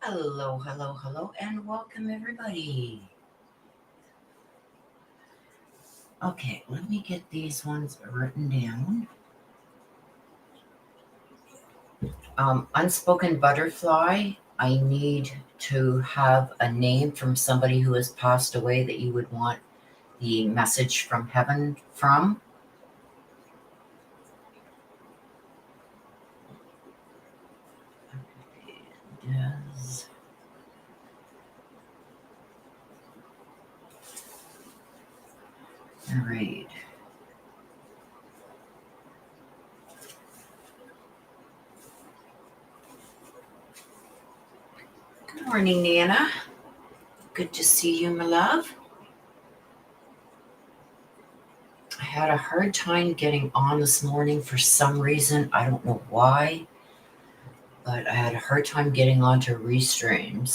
Hello, hello, hello, and welcome everybody. Okay, let me get these ones written down. Unspoken butterfly, I need to have a name from somebody who has passed away that you would want the message from heaven from. Yes. All right. Good morning, Nana. Good to see you, my love. I had a hard time getting on this morning for some reason. I don't know why, but I had a hard time getting on to Restream.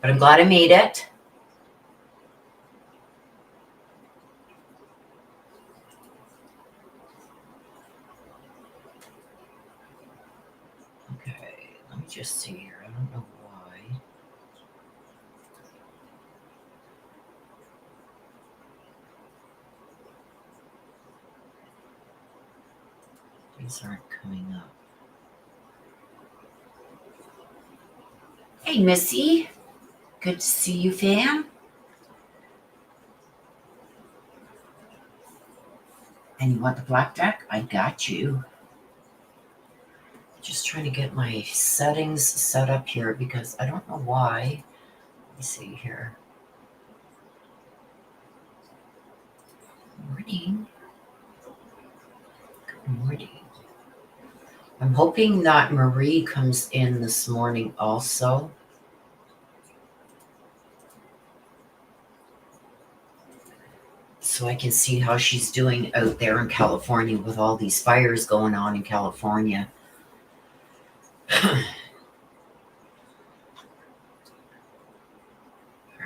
But I'm glad I made it. Okay, let me just see here. I don't know why. These aren't coming up. Hey, Missy. Good to see you, fam. And you want the blackjack? I got you. Just trying to get my settings set up here because I don't know why. Let me see here. Good morning. Good morning. I'm hoping that Marie comes in this morning also. So I can see how she's doing out there in California with all these fires going on in California. All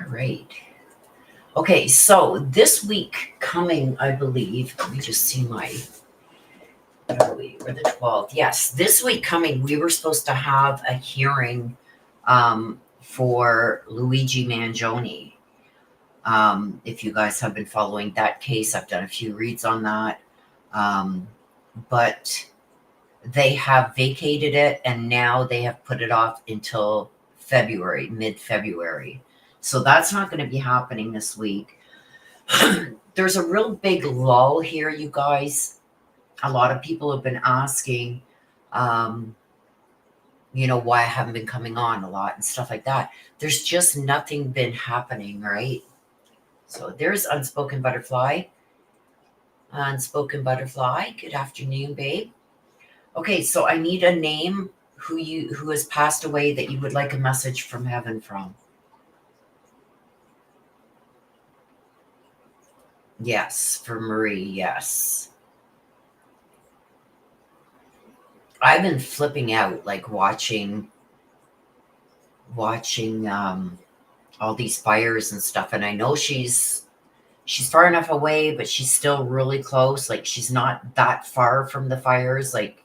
right. Okay, so this week coming, I believe, let me just see my, what are we? We're the 12th. Yes, this week coming, we were supposed to have a hearing for Luigi Mangione. If you guys have been following that case, I've done a few reads on that. But they have vacated it and now they have put it off until February, mid-February. So that's not going to be happening this week. There's a real big lull here, you guys. A lot of people have been asking, why I haven't been coming on a lot and stuff like that. There's just nothing been happening, right? So there's Unspoken Butterfly. Unspoken Butterfly, good afternoon, babe. Okay, so I need a name who has passed away that you would like a message from heaven from. Yes, for Marie, yes. I've been flipping out, like watching all these fires and stuff, and I know she's far enough away, but she's still really close. Like she's not that far from the fires. Like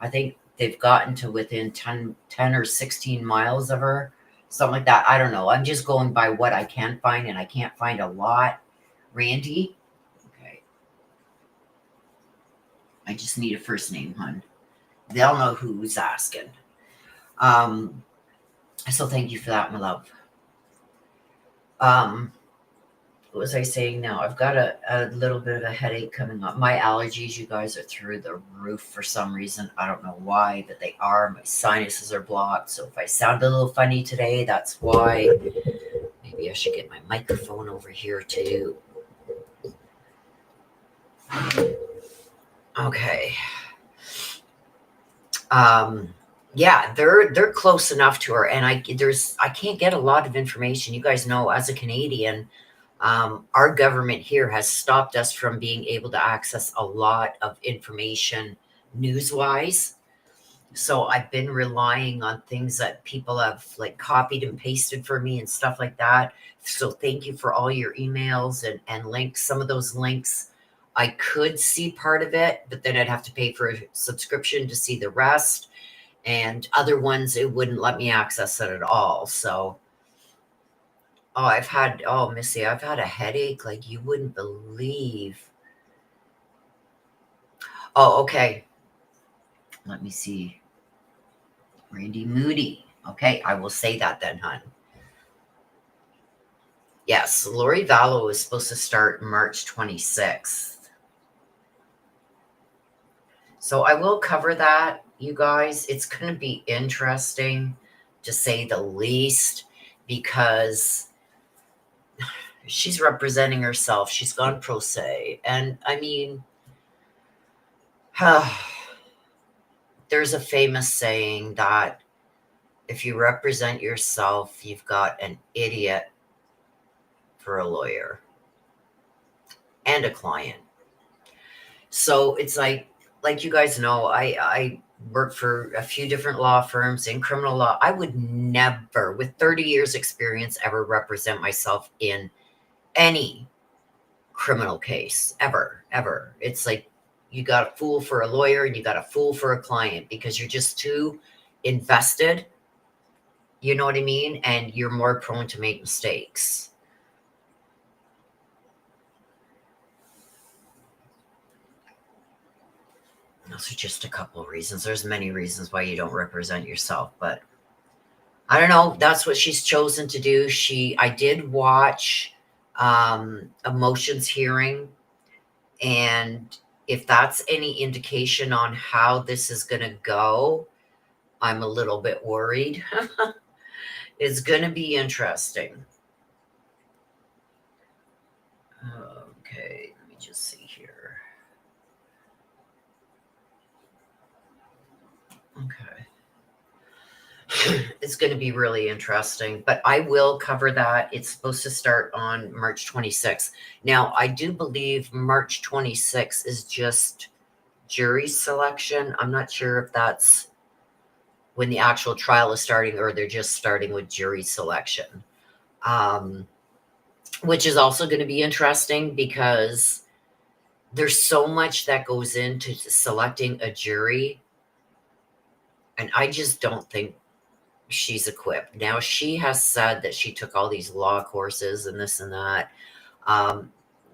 I think they've gotten to within 10 or 16 miles of her, something like that. I don't know. I'm just going by what I can find, and I can't find a lot. Randy? Okay. I just need a first name, hun. They'll know who's asking. So thank you for that, my love. What was I saying now? I've got a little bit of a headache coming up. My allergies, you guys, are through the roof for some reason. I don't know why, but they are. My sinuses are blocked. So if I sound a little funny today, that's why. Maybe I should get my microphone over here too. Okay. Yeah, they're close enough to her, and I can't get a lot of information. You guys know, as a Canadian, our government here has stopped us from being able to access a lot of information news-wise. So I've been relying on things that people have like copied and pasted for me and stuff like that. So thank you for all your emails and links. Some of those links I could see part of it, but then I'd have to pay for a subscription to see the rest. and other ones, it wouldn't let me access it at all. So, Missy, I've had a headache like you wouldn't believe. Oh, okay. Let me see. Randy Moody. Okay, I will say that then, hon. Yes, Lori Vallow is supposed to start March 26th. So I will cover that, you guys. It's going to be interesting, to say the least, because she's representing herself. She's gone pro se. And I mean, there's a famous saying that if you represent yourself, you've got an idiot for a lawyer and a client. So it's like you guys know, I worked for a few different law firms in criminal law. I would never, with 30 years experience, ever represent myself in any criminal case, ever. It's like you got a fool for a lawyer and you got a fool for a client, because you're just too invested. You know what I mean? And you're more prone to make mistakes. Those are just a couple of reasons. There's many reasons why you don't represent yourself, but I don't know. That's what she's chosen to do. I did watch a motions hearing, and if that's any indication on how this is going to go, I'm a little bit worried. It's going to be interesting. Okay, let me just see here. Okay. It's going to be really interesting, but I will cover that. It's supposed to start on March 26th. Now, I do believe March 26th is just jury selection. I'm not sure if that's when the actual trial is starting or they're just starting with jury selection, which is also going to be interesting because there's so much that goes into selecting a jury, and I just don't think she's equipped. Now, she has said that she took all these law courses and this and that.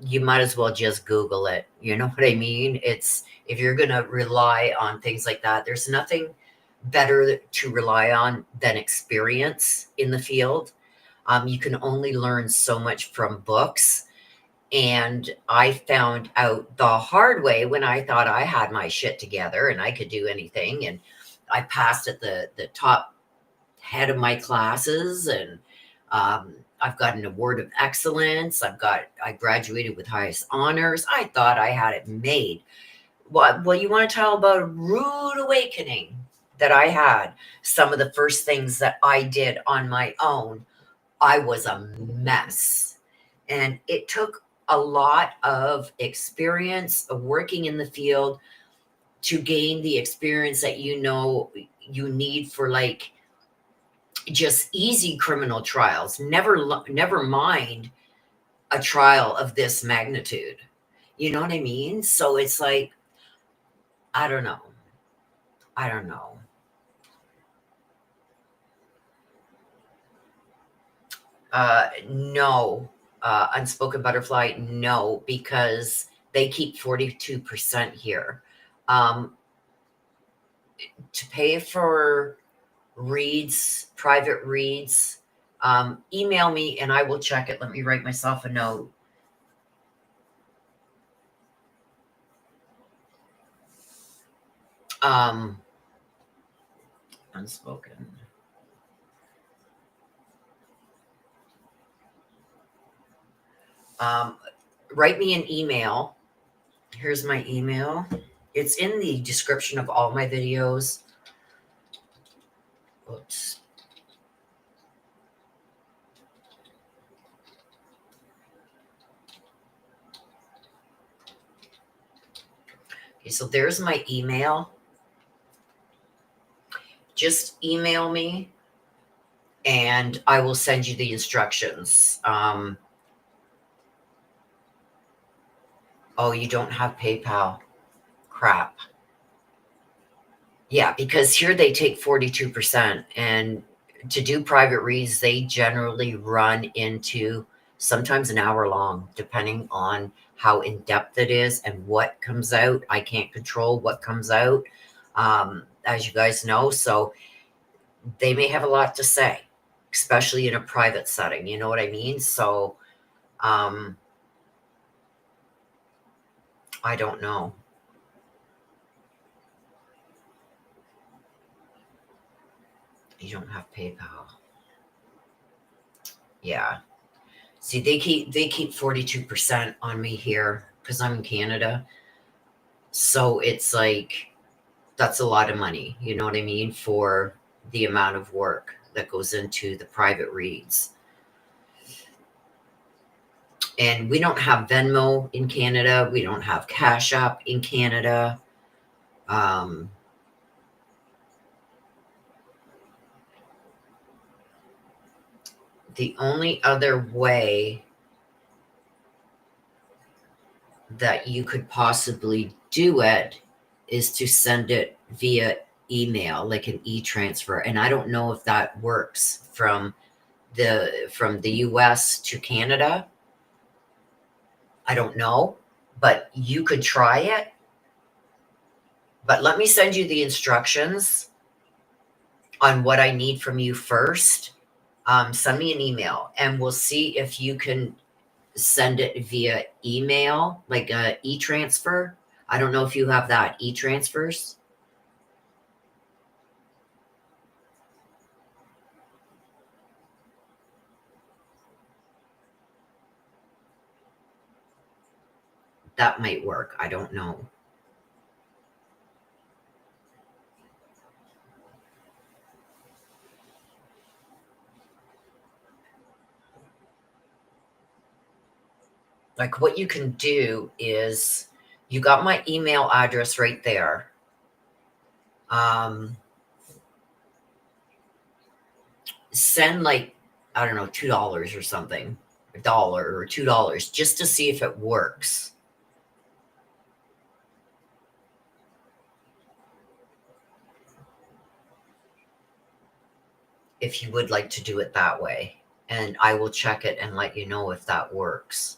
You might as well just Google it. You know what I mean? It's, if you're going to rely on things like that, there's nothing better to rely on than experience in the field. You can only learn so much from books. And I found out the hard way when I thought I had my shit together and I could do anything. And I passed at the top head of my classes, and I've got an award of excellence. I graduated with highest honors. I thought I had it made. Well, you want to tell about a rude awakening that I had? Some of the first things that I did on my own, I was a mess. And it took a lot of experience of working in the field to gain the experience that you need for, like, just easy criminal trials. Never mind a trial of this magnitude. You know what I mean? So it's like, I don't know. No. Unspoken Butterfly, no, because they keep 42% here. To pay for private reads, email me and I will check it. Let me write myself a note. Unspoken. Write me an email. Here's my email. It's in the description of all my videos. Oops. Okay, so there's my email. Just email me and I will send you the instructions. Oh, you don't have PayPal. Crap. Yeah, because here they take 42%, and to do private reads, they generally run into sometimes an hour long, depending on how in depth it is and what comes out. I can't control what comes out, as you guys know. So they may have a lot to say, especially in a private setting. You know what I mean? So um, I don't know. You don't have PayPal. Yeah. See, they keep 42% on me here because I'm in Canada. So it's like that's a lot of money, you know what I mean, for the amount of work that goes into the private reads. And we don't have Venmo in Canada. We don't have Cash App in Canada. Um, the only other way that you could possibly do it is to send it via email, like an e-transfer. And I don't know if that works from the US to Canada. I don't know, but you could try it. But let me send you the instructions on what I need from you first. Send me an email and we'll see if you can send it via email, like a e-transfer. I don't know if you have that e-transfers. That might work. I don't know. Like what you can do is you got my email address right there. Send like, I don't know, $2 or something, $1 or $2 just to see if it works. If you would like to do it that way. And I will check it and let you know if that works.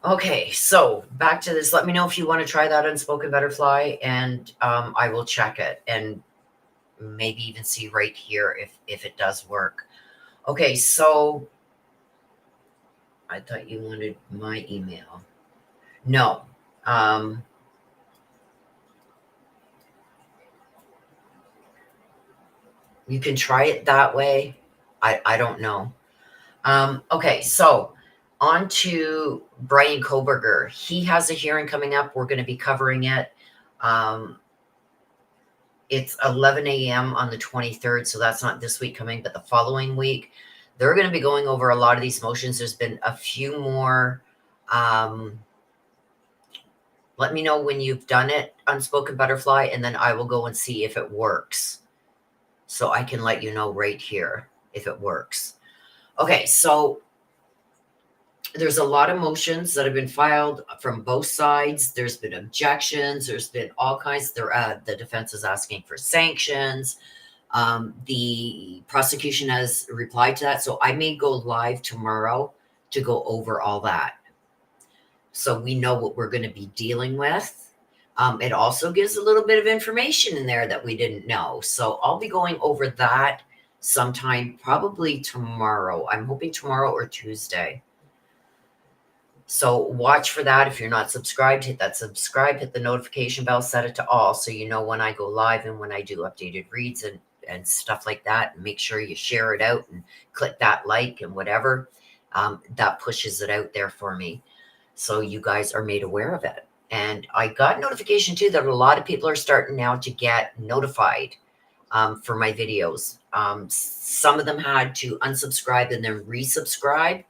Okay, so back to this. Let me know if you want to try that Unspoken Butterfly, and I will check it and maybe even see right here if it does work. Okay, so I thought you wanted my email. No. Um, you can try it that way. I don't know. Okay, so on to Brian Koberger. He has a hearing coming up. We're going to be covering it. Um, it's 11 a.m. on the 23rd, so that's not this week coming, but the following week. They're going to be going over a lot of these motions. There's been a few more. Let me know when you've done it, Unspoken Butterfly, and then I will go and see if it works. So I can let you know right here if it works. Okay, so there's a lot of motions that have been filed from both sides. There's been objections. There's been all kinds. The defense is asking for sanctions. The prosecution has replied to that. So I may go live tomorrow to go over all that. So we know what we're going to be dealing with. It also gives a little bit of information in there that we didn't know. So I'll be going over that sometime, probably tomorrow. I'm hoping tomorrow or Tuesday. So watch for that. If you're not subscribed, hit that subscribe, hit the notification bell, set it to all so you know when I go live and when I do updated reads and stuff like that. Make sure you share it out and click that like and whatever. That pushes it out there for me. So you guys are made aware of it. And I got notification too that a lot of people are starting now to get notified for my videos. Some of them had to unsubscribe and then resubscribe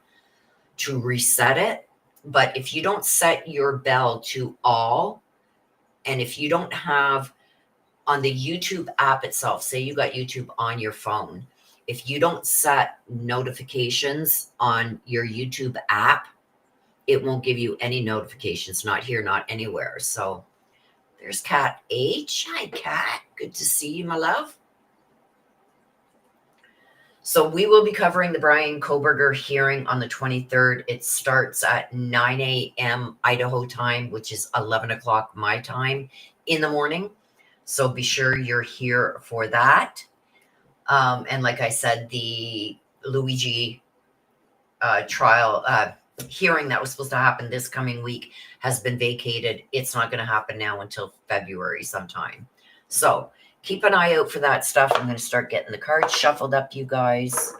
to reset it. But if you don't set your bell to all, and if you don't have on the YouTube app itself, say you got YouTube on your phone, If you don't set notifications on your YouTube app, it won't give you any notifications, not here, not anywhere. So there's Cat H. Hi, Cat. Good to see you, my love. So we will be covering the Brian Kohberger hearing on the 23rd. It starts at 9 a.m. Idaho time, which is 11 o'clock my time in the morning. So be sure you're here for that. And like I said, the Luigi trial hearing that was supposed to happen this coming week has been vacated. It's not going to happen now until February sometime. So keep an eye out for that stuff. I'm going to start getting the cards shuffled up, you guys.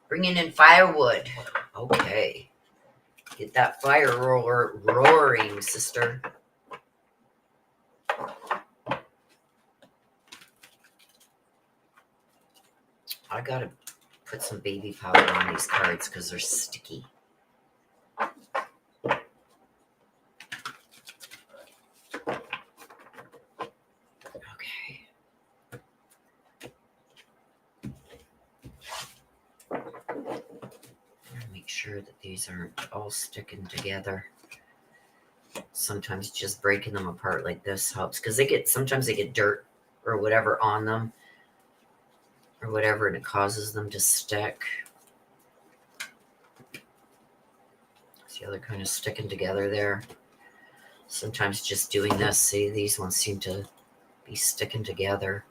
Bringing in firewood. Okay. Get that fire roller roaring, sister. I got to put some baby powder on these cards because they're sticky. Sure that these aren't all sticking together. Sometimes just breaking them apart like this helps because sometimes they get dirt or whatever on them or whatever, and it causes them to stick. See how they're kind of sticking together there? Sometimes just doing this, see, these ones seem to be sticking together.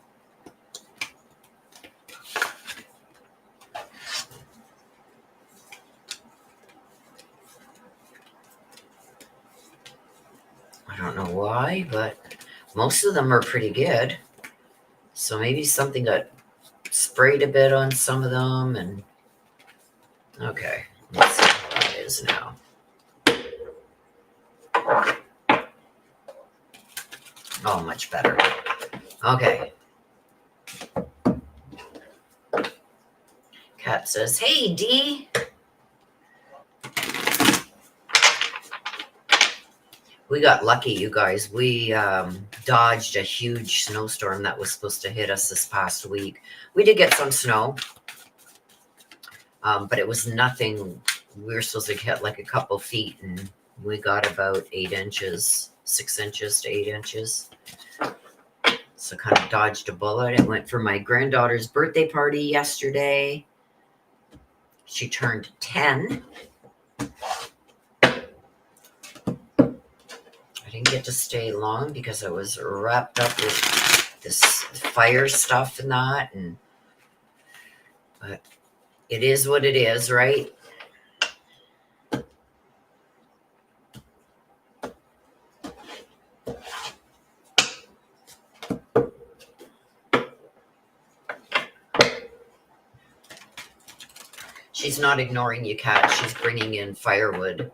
I don't know why, but most of them are pretty good. So maybe something got sprayed a bit on some of them. And okay, let's see how that is now. Oh, much better. Okay. Cat says, hey, D. We got lucky, you guys. We dodged a huge snowstorm that was supposed to hit us this past week. We did get some snow, but it was nothing. We were supposed to get like a couple feet, and we got about 8 inches, 6 inches to 8 inches. So kind of dodged a bullet. I went for my granddaughter's birthday party yesterday. She turned 10. I didn't get to stay long because I was wrapped up with this fire stuff and that, but it is what it is, right? She's not ignoring you, Kat. She's bringing in firewood.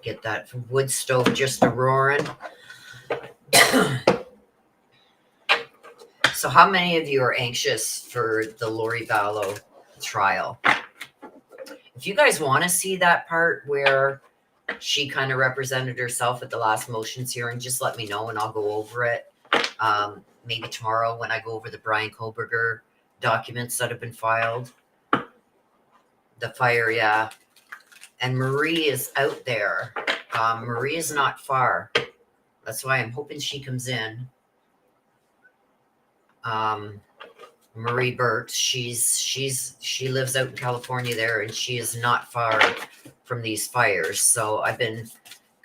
Get that wood stove just a-roaring. So how many of you are anxious for the Lori Vallow trial? If you guys want to see that part where she kind of represented herself at the last motions hearing, just let me know and I'll go over it. Maybe tomorrow when I go over the Brian Kohberger documents that have been filed. The fire, yeah. And Marie is out there. Marie is not far. That's why I'm hoping she comes in. Marie Burt, she lives out in California there, and she is not far from these fires. So I've been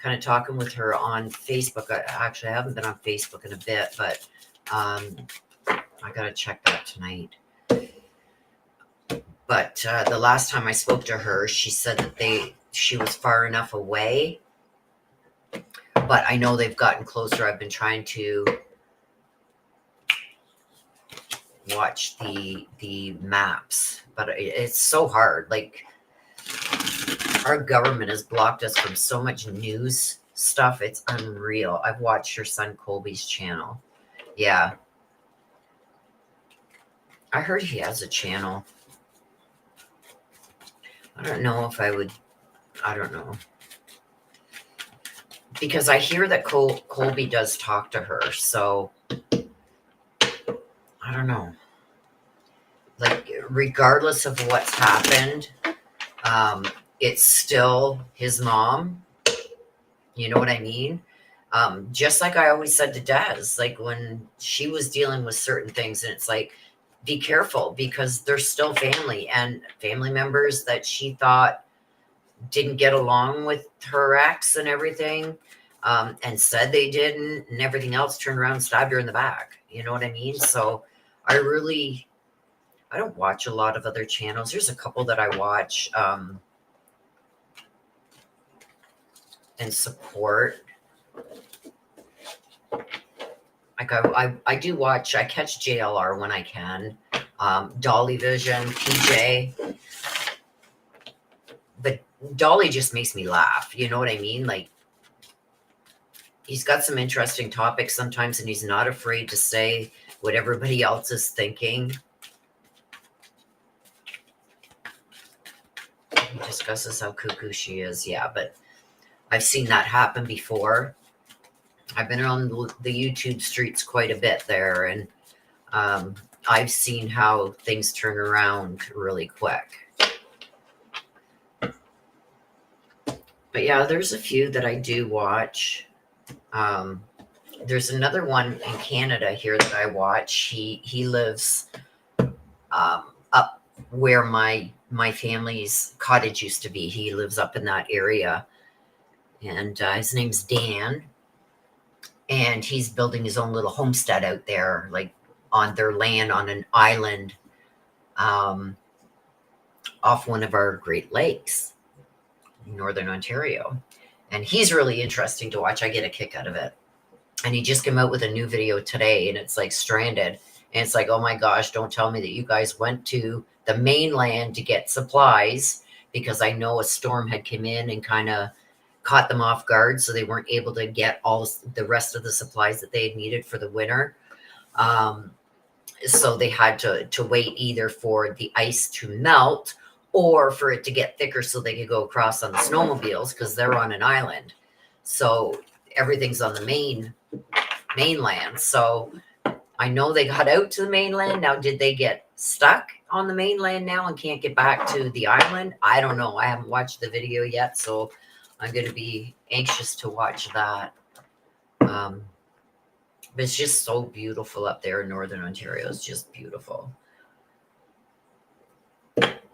kind of talking with her on Facebook. I haven't been on Facebook in a bit, but I gotta check that tonight. But the last time I spoke to her, she said that she was far enough away. But I know they've gotten closer. I've been trying to watch the maps, but it's so hard. Like, our government has blocked us from so much news stuff. It's unreal. I've watched your son Colby's channel. Yeah. I heard he has a channel. I don't know if I would, I don't know. because I hear that Colby does talk to her. So I don't know. Like, regardless of what's happened, it's still his mom. You know what I mean? Just like I always said to Des, like when she was dealing with certain things, and it's like, be careful because they're still family and family members that she thought didn't get along with her ex and everything, and said they didn't, and everything else, turned around and stabbed her in the back. You know what I mean? So I don't watch a lot of other channels. There's a couple that I watch and support. Like I do watch, I catch JLR when I can, Dolly Vision, PJ, but Dolly just makes me laugh. You know what I mean? Like, he's got some interesting topics sometimes, and he's not afraid to say what everybody else is thinking. He discusses how cuckoo she is. Yeah, but I've seen that happen before. I've been on the YouTube streets quite a bit there, and I've seen how things turn around really quick. But yeah, there's a few that I do watch. There's another one in Canada here that I watch. He lives up where my family's cottage used to be. He lives up in that area, and his name's Dan. And he's building his own little homestead out there, like on their land on an island off one of our Great Lakes in Northern Ontario. And he's really interesting to watch. I get a kick out of it. And he just came out with a new video today, and it's like stranded. And it's like, oh my gosh, don't tell me that you guys went to the mainland to get supplies, because I know a storm had come in and kind of caught them off guard, so they weren't able to get all the rest of the supplies that they had needed for the winter. So they had to wait either for the ice to melt or for it to get thicker so they could go across on the snowmobiles, because they're on an island. So everything's on the mainland. So I know they got out to the mainland. Now, did they get stuck on the mainland now and can't get back to the island? I don't know. I haven't watched the video yet, so I'm going to be anxious to watch that. But it's just so beautiful up there in Northern Ontario. It's just beautiful.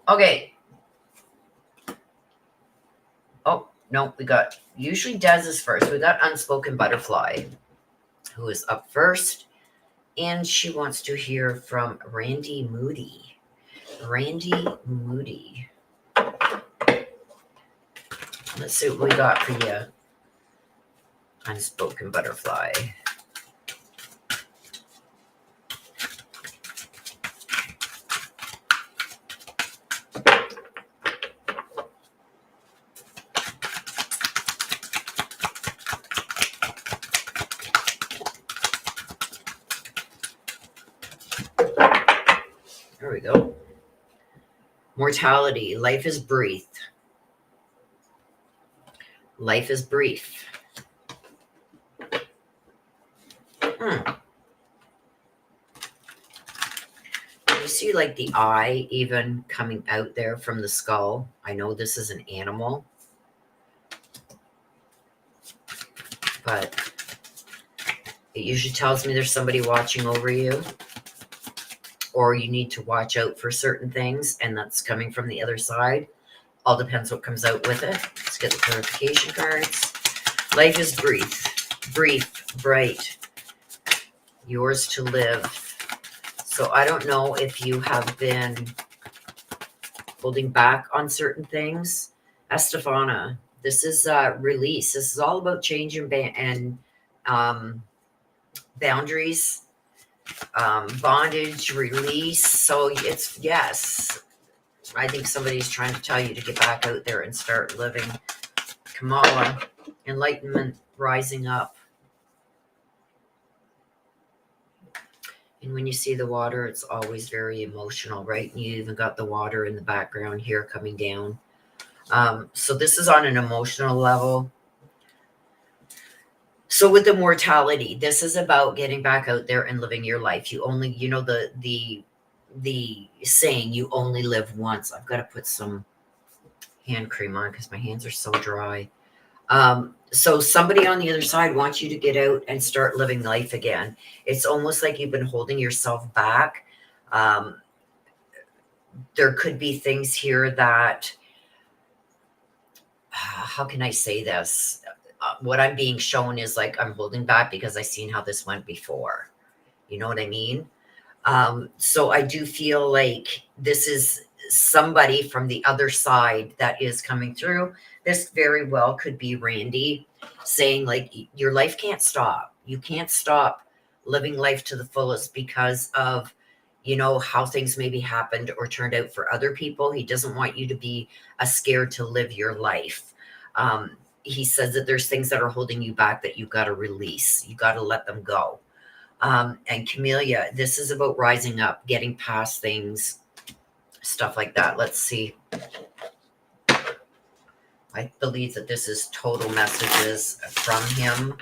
Okay. Oh, no, we got, usually Des is first. We got Unspoken Butterfly, who is up first. And she wants to hear from Randy Moody. Randy Moody. Let's see what we got for you. Unspoken Butterfly. There we go. Mortality. Life is brief. Life is brief. You see, like, the eye even coming out there from the skull. I know this is an animal, but it usually tells me there's somebody watching over you, or you need to watch out for certain things, and that's coming from the other side. All depends what comes out with it. Let's get the clarification cards. Life is brief, bright, yours to live. So I don't know if you have been holding back on certain things. Estefana, this is release. This is all about change and boundaries, bondage, release. So it's, yes, I think somebody's trying to tell you to get back out there and start living. Kamala, enlightenment, rising up. And when you see the water, it's always very emotional, right? And you even got the water in the background here coming down. So this is on an emotional level. So with the mortality, this is about getting back out there and living your life. You only, you know, the saying, you only live once. I've got to put some hand cream on because my hands are so dry. So somebody on the other side wants you to get out and start living life again. It's almost like you've been holding yourself back. Um, there could be things here that, how can I say this? What I'm being shown is like I'm holding back because I've seen how this went before. You know what I mean? So I do feel like this is somebody from the other side that is coming through. This very well could be Randy saying, like, your life can't stop. You can't stop living life to the fullest because of, you know, how things maybe happened or turned out for other people. He doesn't want you to be scared to live your life. He says that there's things that are holding you back that you got to release. You got to let them go. And Camellia, this is about rising up, getting past things, stuff like that. Let's see. I believe that this is total messages from him,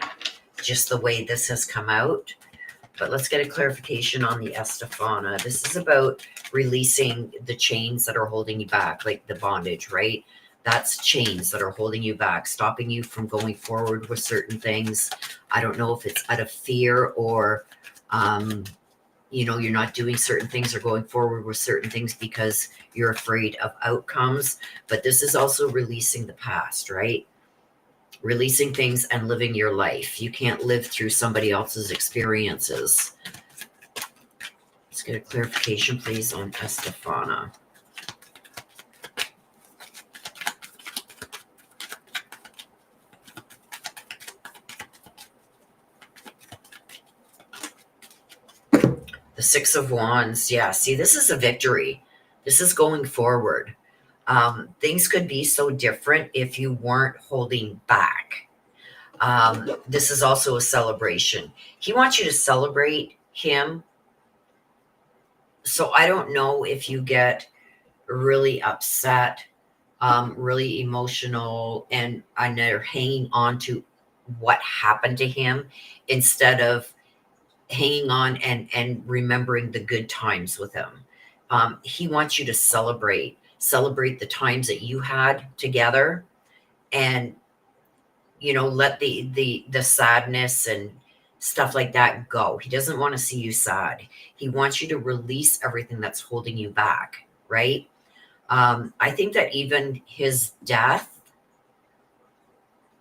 just the way this has come out. But let's get a clarification on the Estefana. This is about releasing the chains that are holding you back, like the bondage, right? That's chains that are holding you back, stopping you from going forward with certain things. I don't know if it's out of fear or, you know, you're not doing certain things or going forward with certain things because you're afraid of outcomes. But this is also releasing the past, right? Releasing things and living your life. You can't live through somebody else's experiences. Let's get a clarification, please, on Estefana. The Six of Wands. Yeah, see, this is a victory. This is going forward. Things could be so different if you weren't holding back. This is also a celebration. He wants you to celebrate him. So I don't know if you get really upset, really emotional, and they're hanging on to what happened to him instead of hanging on and remembering the good times with him. He wants you to celebrate the times that you had together, and you know, let the sadness and stuff like that go. He doesn't want to see you sad. He wants you to release everything that's holding you back, right? I think that even his death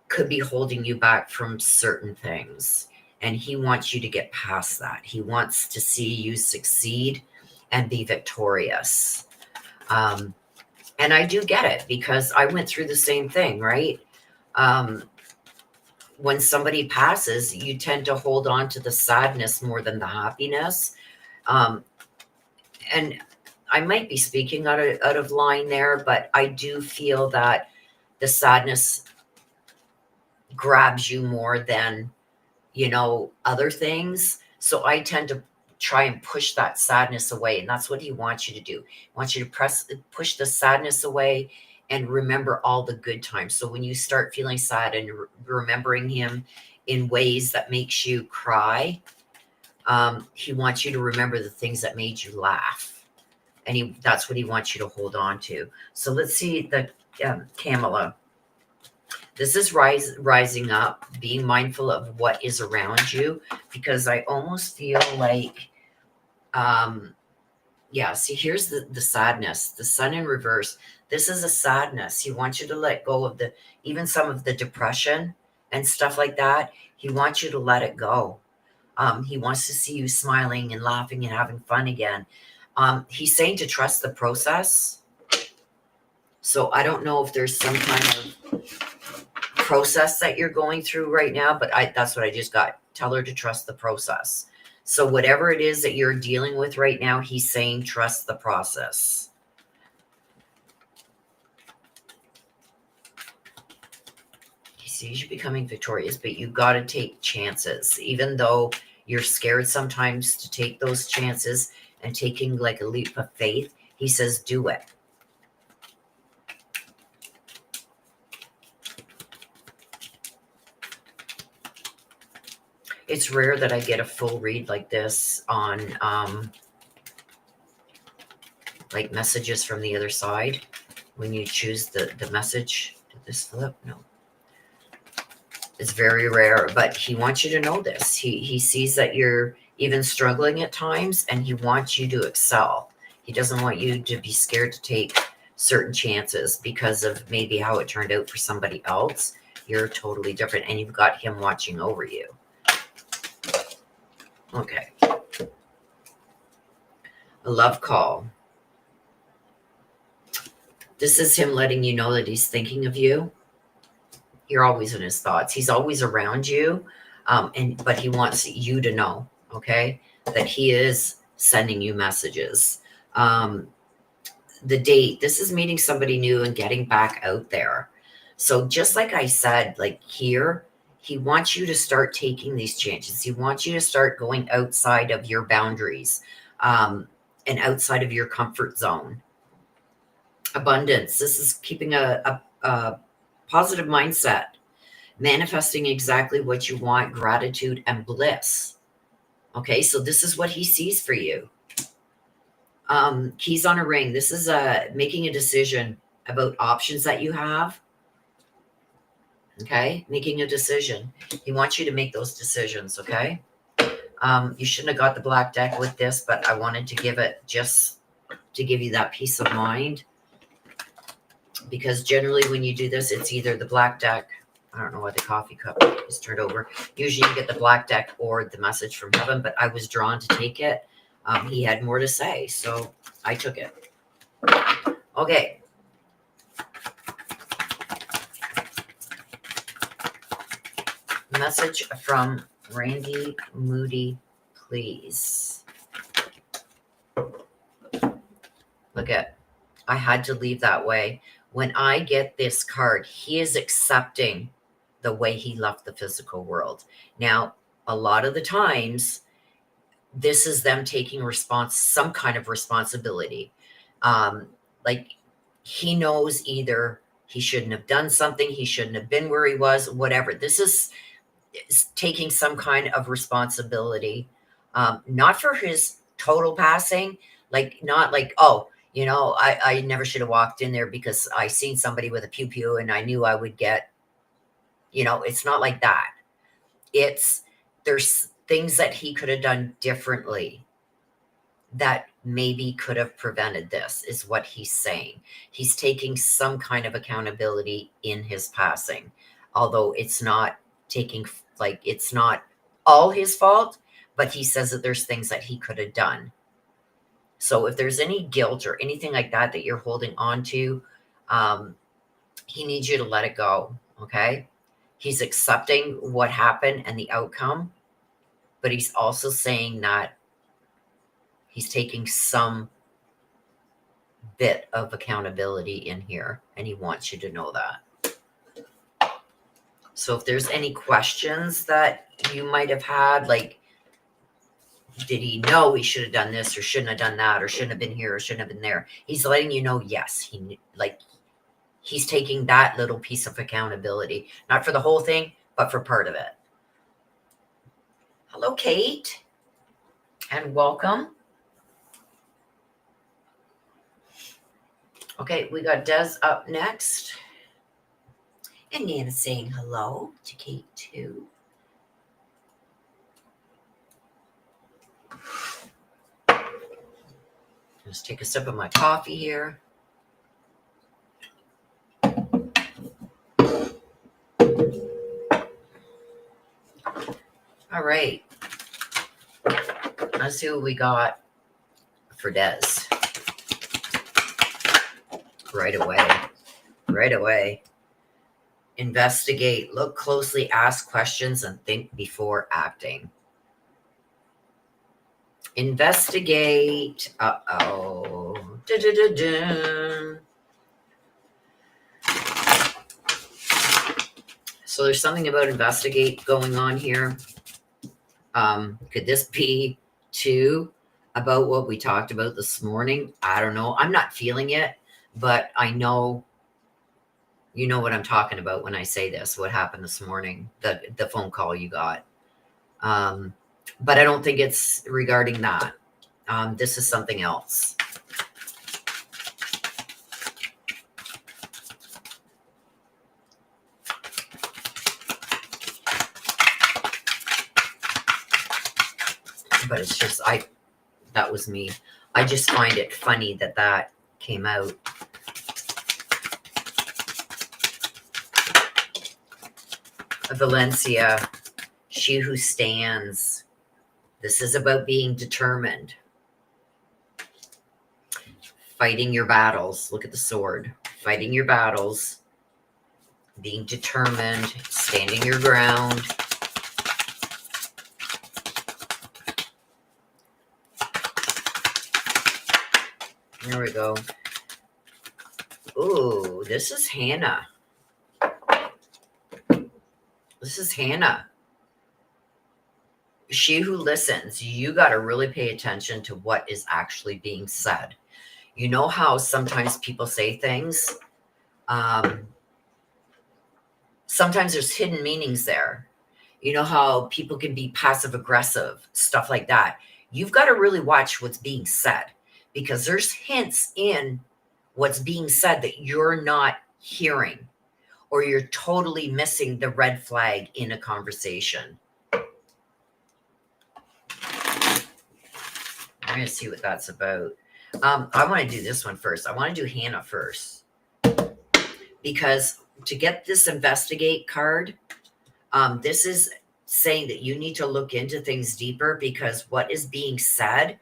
could be holding you back from certain things. And he wants you to get past that. He wants to see you succeed and be victorious. And I do get it because I went through the same thing, right? When somebody passes, you tend to hold on to the sadness more than the happiness. And I might be speaking out of line there, but I do feel that the sadness grabs you more than, you know, other things. So I tend to try and push that sadness away. And that's what he wants you to do. He wants you to push the sadness away and remember all the good times. So when you start feeling sad and remembering him in ways that makes you cry, he wants you to remember the things that made you laugh. And that's what he wants you to hold on to. So let's see the Kamala. This is rising up, being mindful of what is around you, because I almost feel like, yeah, see, here's the sadness, the sun in reverse. This is a sadness. He wants you to let go of even some of the depression and stuff like that. He wants you to let it go. He wants to see you smiling and laughing and having fun again. He's saying to trust the process. So I don't know if there's some kind of process that you're going through right now, but that's what I just got. Tell her to trust the process. So whatever it is that you're dealing with right now, he's saying trust the process. He sees you becoming victorious, but you got to take chances, even though you're scared sometimes to take those chances and taking like a leap of faith. He says, do it. it's rare that I get a full read like this on like messages from the other side when you choose the message. Did this flip? No. It's very rare, but he wants you to know this. He sees that you're even struggling at times, and he wants you to excel. He doesn't want you to be scared to take certain chances because of maybe how it turned out for somebody else. You're totally different, and you've got him watching over you. Okay. A love call. This is him letting you know that he's thinking of you. You're always in his thoughts. He's always around you, but he wants you to know, okay, that he is sending you messages. The date, this is meeting somebody new and getting back out there. So just like I said, like here, he wants you to start taking these chances. He wants you to start going outside of your boundaries and outside of your comfort zone. Abundance. This is keeping a positive mindset, manifesting exactly what you want, gratitude and bliss. Okay, so this is what he sees for you. Keys on a ring. This is making a decision about options that you have. Okay, making a decision. He wants you to make those decisions, okay? You shouldn't have got the black deck with this, but I wanted to give it just to give you that peace of mind. Because generally when you do this, it's either the black deck. I don't know why the coffee cup is turned over. Usually you get the black deck or the message from heaven, but I was drawn to take it. He had more to say, so I took it. Okay. Message from Randy Moody, please. Look at, I had to leave that way. When I get this card, he is accepting the way he left the physical world. Now, a lot of the times, this is them taking some kind of responsibility. Like he knows either he shouldn't have done something, he shouldn't have been where he was, whatever. This is taking some kind of responsibility, not for his total passing, like not like, oh, you know, I never should have walked in there because I seen somebody with a pew-pew and I knew I would get, you know, it's not like that. There's things that he could have done differently that maybe could have prevented this, is what he's saying. He's taking some kind of accountability in his passing, although it's not taking, like, it's not all his fault, but he says that there's things that he could have done. So if there's any guilt or anything like that that you're holding on to, he needs you to let it go, okay? He's accepting what happened and the outcome, but he's also saying that he's taking some bit of accountability in here, and he wants you to know that. So if there's any questions that you might have had, like, did he know he should have done this or shouldn't have done that or shouldn't have been here or shouldn't have been there? He's letting you know, yes, he's taking that little piece of accountability, not for the whole thing, but for part of it. Hello, Kate, and welcome. Okay, we got Des up next. And Nana's saying hello to Kate, too. Just take a sip of my coffee here. All right. Let's see what we got for Des. Right away. Investigate, look closely, ask questions, and think before acting. Investigate. Uh-oh. Da-da-da-da. So there's something about investigate going on here. Could this be too about what we talked about this morning? I don't know. I'm not feeling it, but I know you know what I'm talking about when I say this. What happened this morning, the phone call you got. But I don't think it's regarding that. This is something else. But it's just, that was me. I just find it funny that that came out. Valencia, she who stands. This is about being determined. Fighting your battles. Look at the sword. Fighting your battles. Being determined. Standing your ground. There we go. Ooh, this is Hannah. This is Hannah. She who listens. You got to really pay attention to what is actually being said. You know how sometimes people say things? Sometimes there's hidden meanings there. You know how people can be passive aggressive, stuff like that. You've got to really watch what's being said, because there's hints in what's being said that you're not hearing, or you're totally missing the red flag in a conversation. I'm going to see what that's about. I want to do this one first. I want to do Hannah first, because to get this investigate card, this is saying that you need to look into things deeper, because what is being said,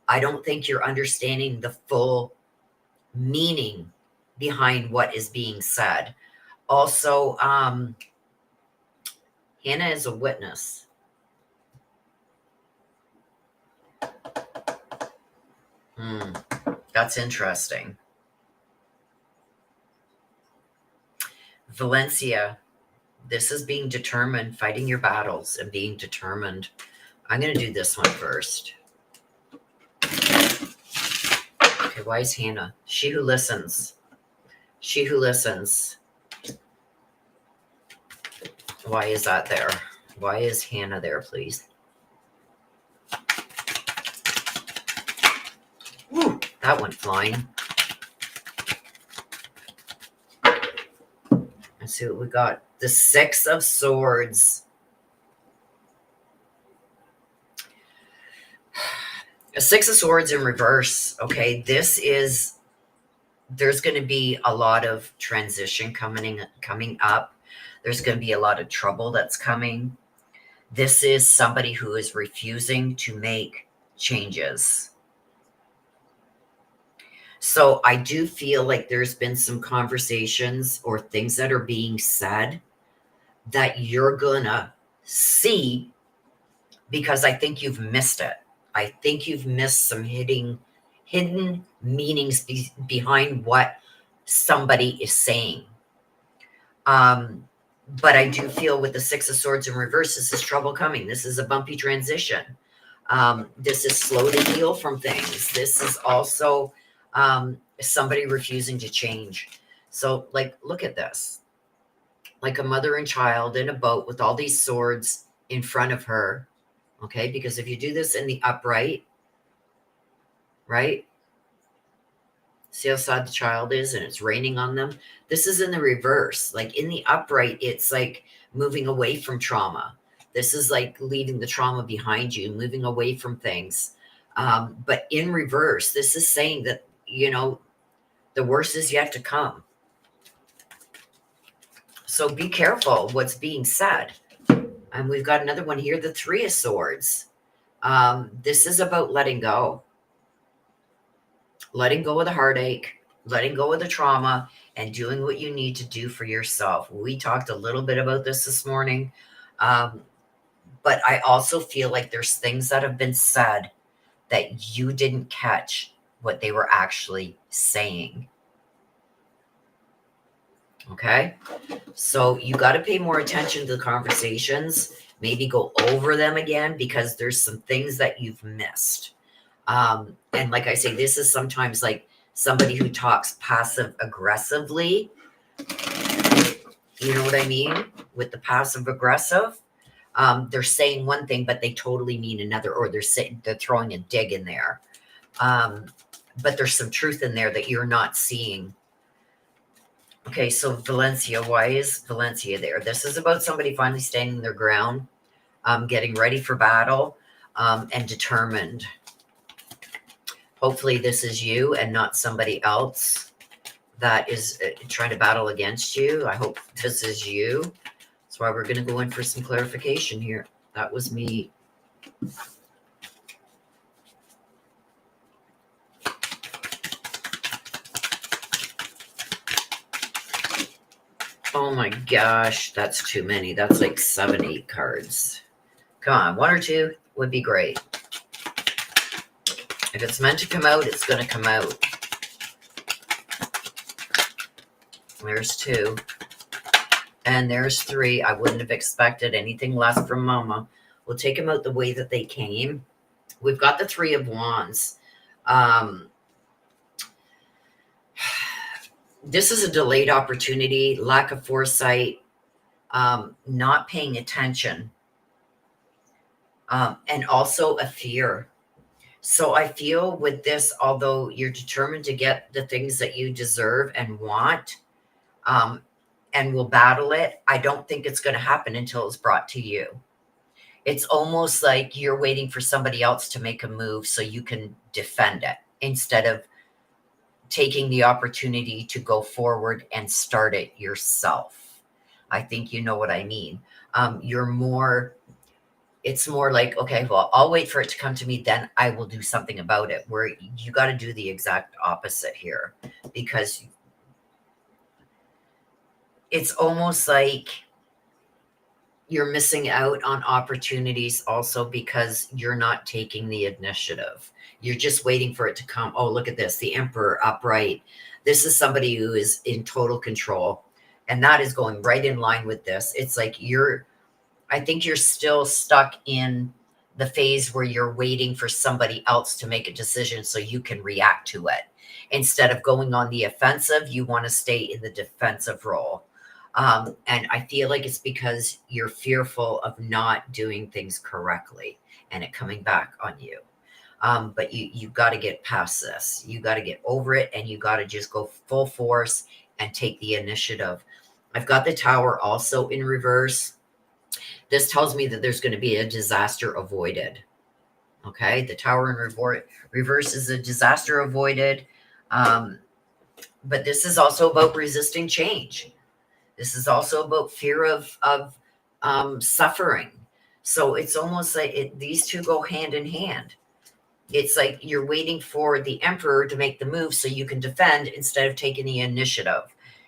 I don't think you're understanding the full meaning behind what is being said. Also, Hannah is a witness. That's interesting. Valencia, this is being determined, fighting your battles and being determined. I'm going to do this one first. Okay, why is Hannah? She who listens. She who listens. Why is that there? Why is Hannah there, please? Ooh, that went flying. Let's see what we got. The Six of Swords. A Six of Swords in reverse. Okay, this is, there's going to be a lot of transition coming up. There's going to be a lot of trouble that's coming. This is somebody who is refusing to make changes. So I do feel like there's been some conversations or things that are being said that you're gonna see, because I think you've missed it. I think you've missed some hidden meanings behind what somebody is saying. But I do feel with the Six of Swords in reverse, this is trouble coming. This is a bumpy transition. This is slow to heal from things. This is also somebody refusing to change. So, like, look at this. Like a mother and child in a boat with all these swords in front of her. Okay, because if you do this in the upright, right? See how sad the child is and it's raining on them? This is in the reverse. Like in the upright, it's like moving away from trauma. This is like leaving the trauma behind you, moving away from things. But in reverse, this is saying that, you know, the worst is yet to come. So be careful what's being said. And we've got another one here, the Three of Swords. This is about letting go. Letting go of the heartache, letting go of the trauma, and doing what you need to do for yourself. We talked a little bit about this morning. But I also feel like there's things that have been said that you didn't catch what they were actually saying. Okay? So you got to pay more attention to the conversations. Maybe go over them again, because there's some things that you've missed. And like I say, this is sometimes like somebody who talks passive aggressively. You know what I mean? With the passive aggressive. They're saying one thing, but they totally mean another, or they're throwing a dig in there. But there's some truth in there that you're not seeing. Okay, so Valencia, why is Valencia there? This is about somebody finally standing their ground, getting ready for battle, and determined. Hopefully this is you and not somebody else that is trying to battle against you. I hope this is you. That's why we're going to go in for some clarification here. That was me. Oh my gosh, that's too many. That's like 7, 8 cards. Come on, 1 or 2 would be great. If it's meant to come out, it's going to come out. There's 2. And there's 3. I wouldn't have expected anything less from Mama. We'll take them out the way that they came. We've got the 3 of Wands. This is a delayed opportunity, lack of foresight, not paying attention, and also a fear. So I feel with this, although you're determined to get the things that you deserve and want, and will battle it, I don't think it's going to happen until it's brought to you. It's almost like you're waiting for somebody else to make a move so you can defend it instead of taking the opportunity to go forward and start it yourself. I think you know what I mean. It's more like, okay, well, I'll wait for it to come to me, then I will do something about it, where you got to do the exact opposite here, because it's almost like you're missing out on opportunities also because you're not taking the initiative. You're just waiting for it to come. Oh, look at this, the Emperor upright. This is somebody who is in total control, and that is going right in line with this. It's like I think you're still stuck in the phase where you're waiting for somebody else to make a decision so you can react to it. Instead of going on the offensive, you want to stay in the defensive role. And I feel like it's because you're fearful of not doing things correctly and it coming back on you. But you got to get past this. You got to get over it, and you got to just go full force and take the initiative. I've got the Tower also in reverse. This tells me that there's going to be a disaster avoided. Okay, the Tower in reverse is a disaster avoided. But this is also about resisting change. This is also about fear of suffering. So it's almost like these two go hand in hand. It's like you're waiting for the Emperor to make the move so you can defend instead of taking the initiative.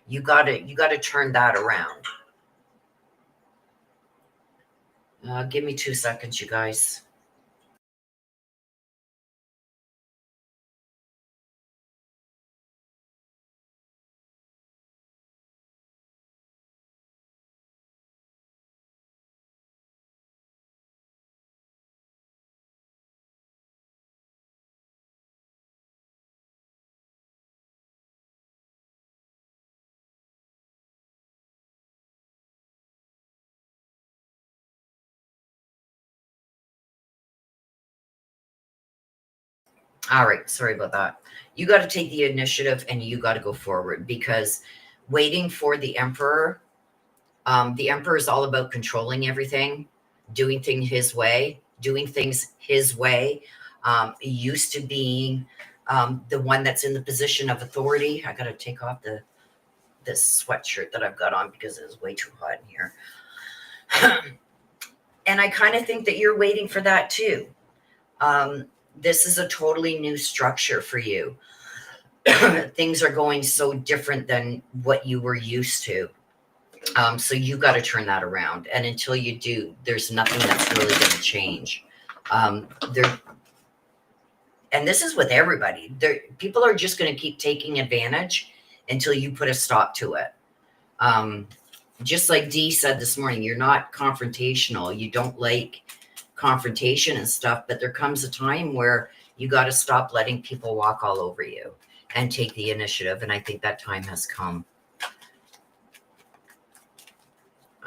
You gotta turn that around. Give me 2 seconds, you guys. All right, sorry about that. You got to take the initiative and you got to go forward, because waiting for the Emperor is all about controlling everything, doing things his way, used to being the one that's in the position of authority. I got to take off this sweatshirt that I've got on because it's way too hot in here. And I kind of think that you're waiting for that too. This is a totally new structure for you. Things are going so different than what you were used to. So you got to turn that around. And until you do, there's nothing that's really going to change. And this is with everybody. People are just going to keep taking advantage until you put a stop to it. Just like Dee said this morning, you're not confrontational. You don't like confrontation and stuff, but there comes a time where you got to stop letting people walk all over you and take the initiative. And I think that time has come.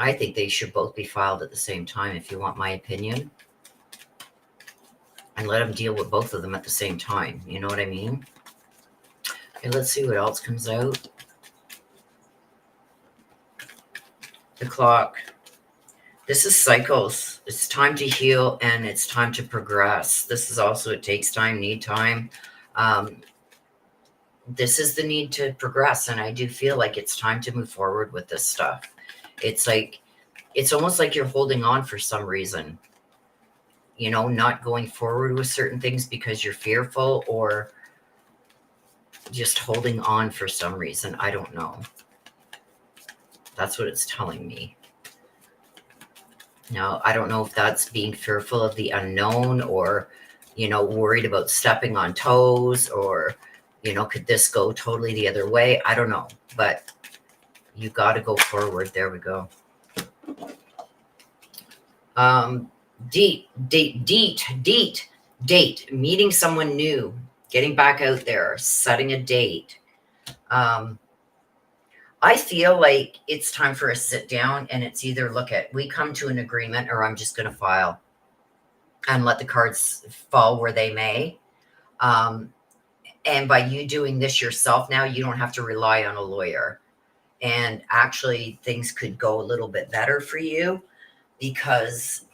I think they should both be filed at the same time, if you want my opinion. And let them deal with both of them at the same time. You know what I mean? Okay, let's see what else comes out. The clock. This is cycles. It's time to heal and it's time to progress. This is also, it takes time, need time. This is the need to progress. And I do feel like it's time to move forward with this stuff. It's like, it's almost like you're holding on for some reason. You know, not going forward with certain things because you're fearful, or just holding on for some reason. I don't know. That's what it's telling me. Now, I don't know if that's being fearful of the unknown, or, you know, worried about stepping on toes, or, you know, could this go totally the other way? I don't know, but you got to go forward. There we go. Date, meeting someone new, getting back out there, setting a date. I feel like it's time for a sit down, and it's either we come to an agreement, or I'm just going to file and let the cards fall where they may. And by you doing this yourself now, you don't have to rely on a lawyer. And actually, things could go a little bit better for you, because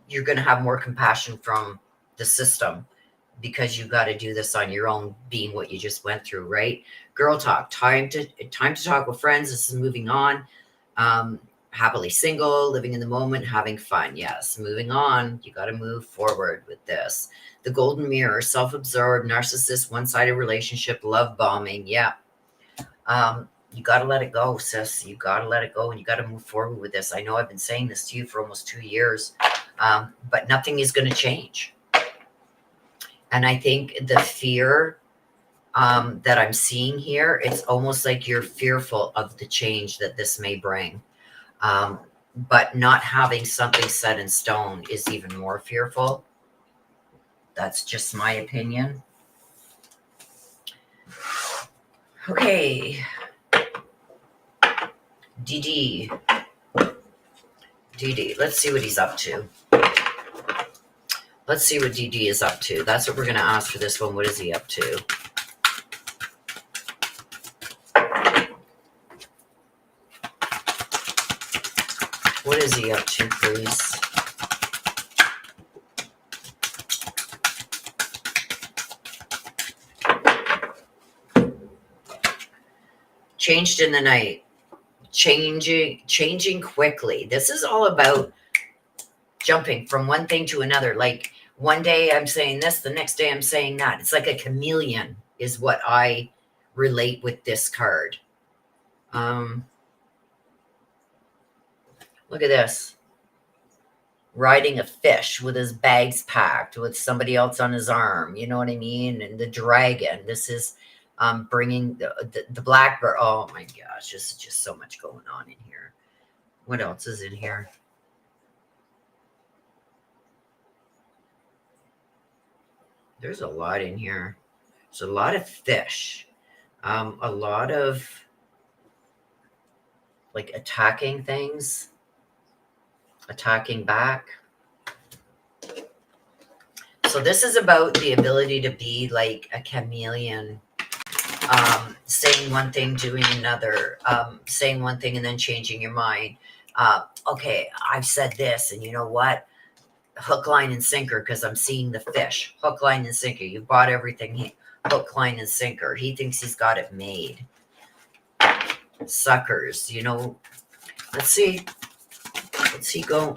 you're going to have more compassion from the system, because you got to do this on your own, being what you just went through, right? Girl talk, time to talk with friends. This is moving on. Happily single, living in the moment, having fun. Yes, moving on. You got to move forward with this. The golden mirror, self-absorbed, narcissist, one-sided relationship, love bombing. Yeah. You got to let it go, sis. You got to let it go, and you got to move forward with this. I know I've been saying this to you for almost 2 years, but nothing is going to change. And I think the fear that I'm seeing here, it's almost like you're fearful of the change that this may bring. But not having something set in stone is even more fearful. That's just my opinion. Okay. DD. Let's see what he's up to. Let's see what DD is up to. That's what we're going to ask for this one. What is he up to? What is he up to, please? Changed in the night. Changing quickly. This is all about jumping from one thing to another. Like, one day I'm saying this, the next day I'm saying that. It's like a chameleon is what I relate with this card. Look at this. Riding a fish with his bags packed, with somebody else on his arm. You know what I mean? And the dragon. This is bringing the blackbird. Oh my gosh, this is just so much going on in here. What else is in here? There's a lot in here. There's a lot of fish. A lot of like attacking things. Attacking back. So this is about the ability to be like a chameleon. Saying one thing, doing another, saying one thing and then changing your mind. Okay, I've said this, and you know what? Hook, line, and sinker, because I'm seeing the fish. Hook, line, and sinker. You bought everything. Hook, line, and sinker. He thinks he's got it made. Suckers, you know. Let's see. Let's see, go.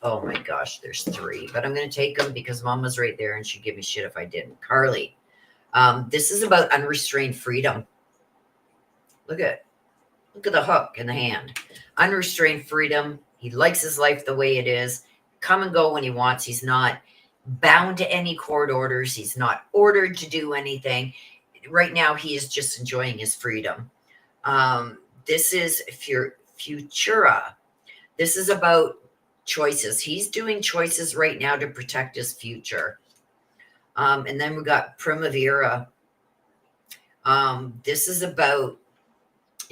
Oh my gosh, there's 3. But I'm going to take them because Mama's right there and she'd give me shit if I didn't. Carly. This is about unrestrained freedom. Look at the hook in the hand. Unrestrained freedom. He likes his life the way it is. Come and go when he wants. He's not bound to any court orders. He's not ordered to do anything. Right now, he is just enjoying his freedom. This is Futura. This is about choices. He's doing choices right now to protect his future. And then we got Primavera. This is about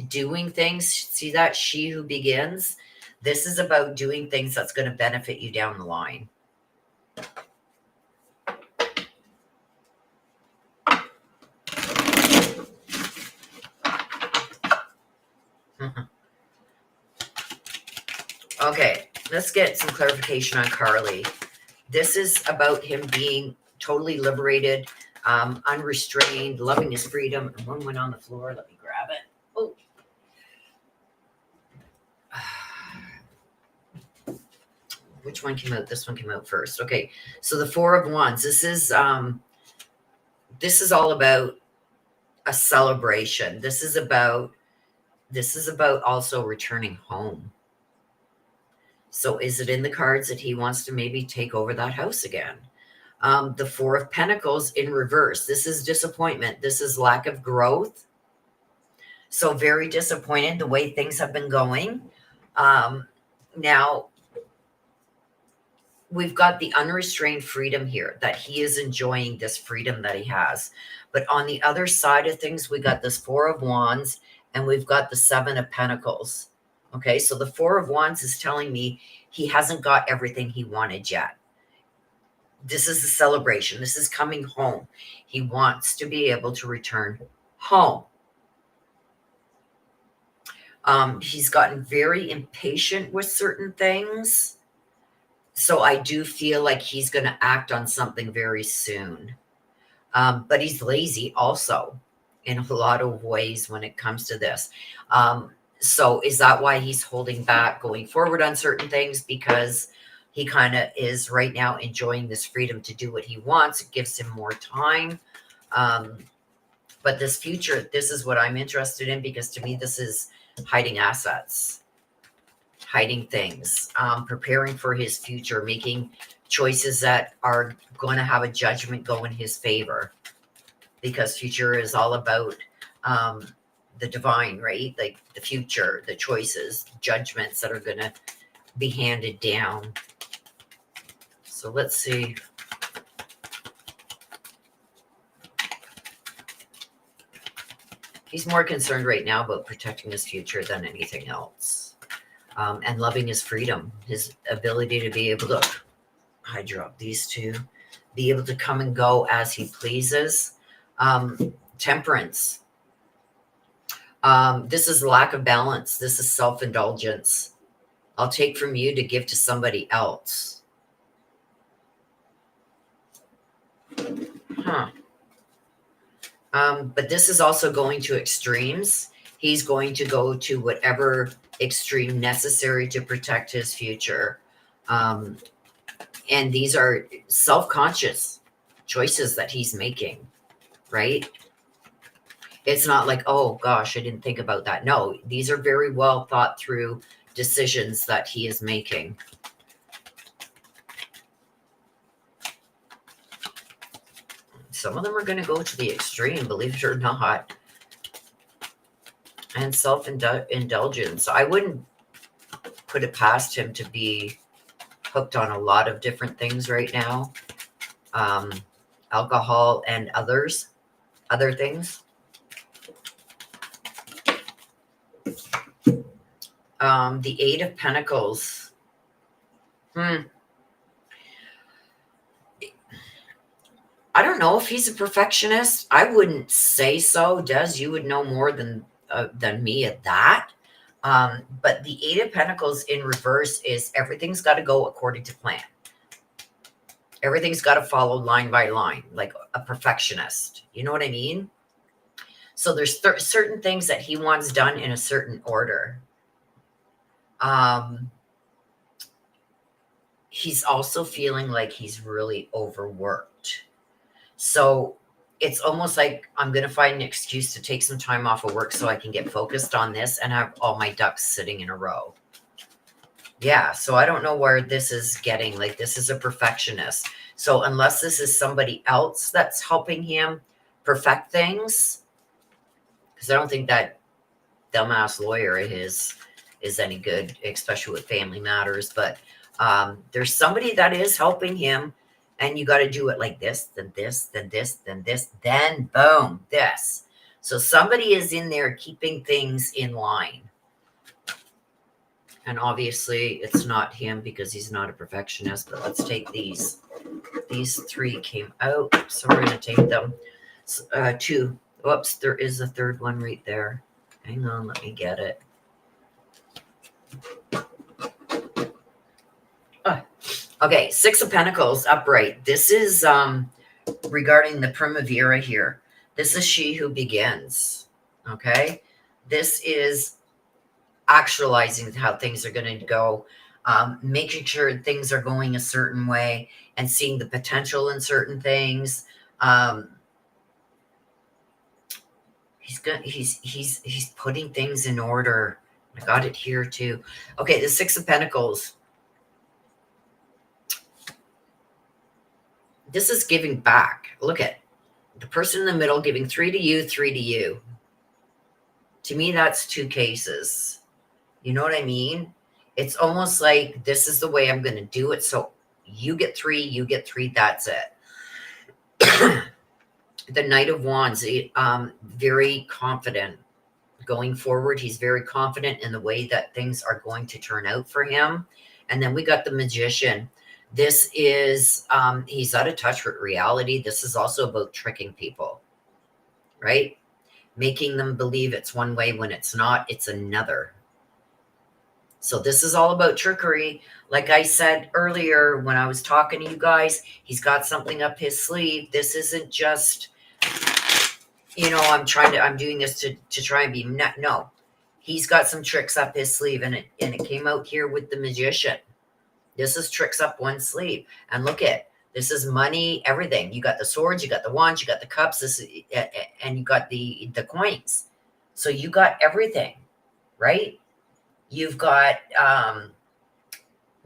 doing things. See that? She who begins. This is about doing things that's going to benefit you down the line. Okay, let's get some clarification on Carly. This is about him being totally liberated, unrestrained, loving his freedom. And one went on the floor. Let me grab it. Oh. Which one came out? This one came out first. Okay, so the Four of Wands. This is all about a celebration. This is about also returning home. So is it in the cards that he wants to maybe take over that house again? The Four of Pentacles in reverse. This is disappointment. This is lack of growth. So very disappointed the way things have been going. Now, we've got the unrestrained freedom here, that he is enjoying this freedom that he has. But on the other side of things, we got this Four of Wands and we've got the Seven of Pentacles. Okay, so the Four of Wands is telling me he hasn't got everything he wanted yet. This is the celebration. This is coming home. He wants to be able to return home. He's gotten very impatient with certain things. So I do feel like he's going to act on something very soon. But he's lazy also in a lot of ways when it comes to this. So is that why he's holding back going forward on certain things? Because he kind of is right now enjoying this freedom to do what he wants. It gives him more time. But this future, this is what I'm interested in, because to me, this is hiding assets, hiding things, preparing for his future, making choices that are going to have a judgment go in his favor, because future is all about the divine, right? Like the future, the choices, judgments that are going to be handed down. So let's see. He's more concerned right now about protecting his future than anything else. And loving his freedom, his ability to be able to, I dropped these two, be able to come and go as he pleases. Temperance. This is lack of balance. This is self-indulgence. I'll take from you to give to somebody else. But this is also going to extremes. He's going to go to whatever extreme necessary to protect his future. And these are self-conscious choices that he's making, right? It's not like, oh gosh, I didn't think about that. No, these are very well thought through decisions that he is making. Some of them are going to go to the extreme, believe it or not. And self-indulgence. I wouldn't put it past him to be hooked on a lot of different things right now. Alcohol and other things. The Eight of Pentacles. I don't know if he's a perfectionist. I wouldn't say so. Des, you would know more than me at that. But the Eight of Pentacles in reverse is everything's got to go according to plan. Everything's got to follow line by line, like a perfectionist. You know what I mean? So there's certain things that he wants done in a certain order. He's also feeling like he's really overworked. So it's almost like I'm going to find an excuse to take some time off of work so I can get focused on this and have all my ducks sitting in a row. Yeah, so I don't know where this is getting. Like, this is a perfectionist. So unless this is somebody else that's helping him perfect things, because I don't think that dumbass lawyer of his is any good, especially with family matters. But there's somebody that is helping him. And you got to do it like this, then this, then this, then this, then boom, this. So somebody is in there keeping things in line. And obviously it's not him because he's not a perfectionist, but let's take these. These three came out, so we're going to take them. Two. Whoops, there is a third one right there. Hang on, let me get it. Okay, Six of Pentacles upright. This is regarding the Primavera here. This is she who begins. Okay, this is actualizing how things are going to go, making sure things are going a certain way and seeing the potential in certain things. He's putting things in order. I got it here too. Okay, the Six of Pentacles. This is giving back. Look at the person in the middle giving 3 to you, 3 to you. To me, that's two cases. You know what I mean? It's almost like this is the way I'm going to do it. So you get 3, you get 3. That's it. The Knight of Wands, very confident going forward. He's very confident in the way that things are going to turn out for him. And then we got the Magician. This is, he's out of touch with reality. This is also about tricking people, right? Making them believe it's one way when it's not, it's another. So this is all about trickery. Like I said earlier, when I was talking to you guys, he's got something up his sleeve. This isn't just, you know, I'm doing this to try and be, no, he's got some tricks up his sleeve, and it came out here with the Magician. This is tricks up one sleeve. And look at, this is money, everything. You got the swords, you got the wands, you got the cups, and you got the coins. So you got everything, right? You've got,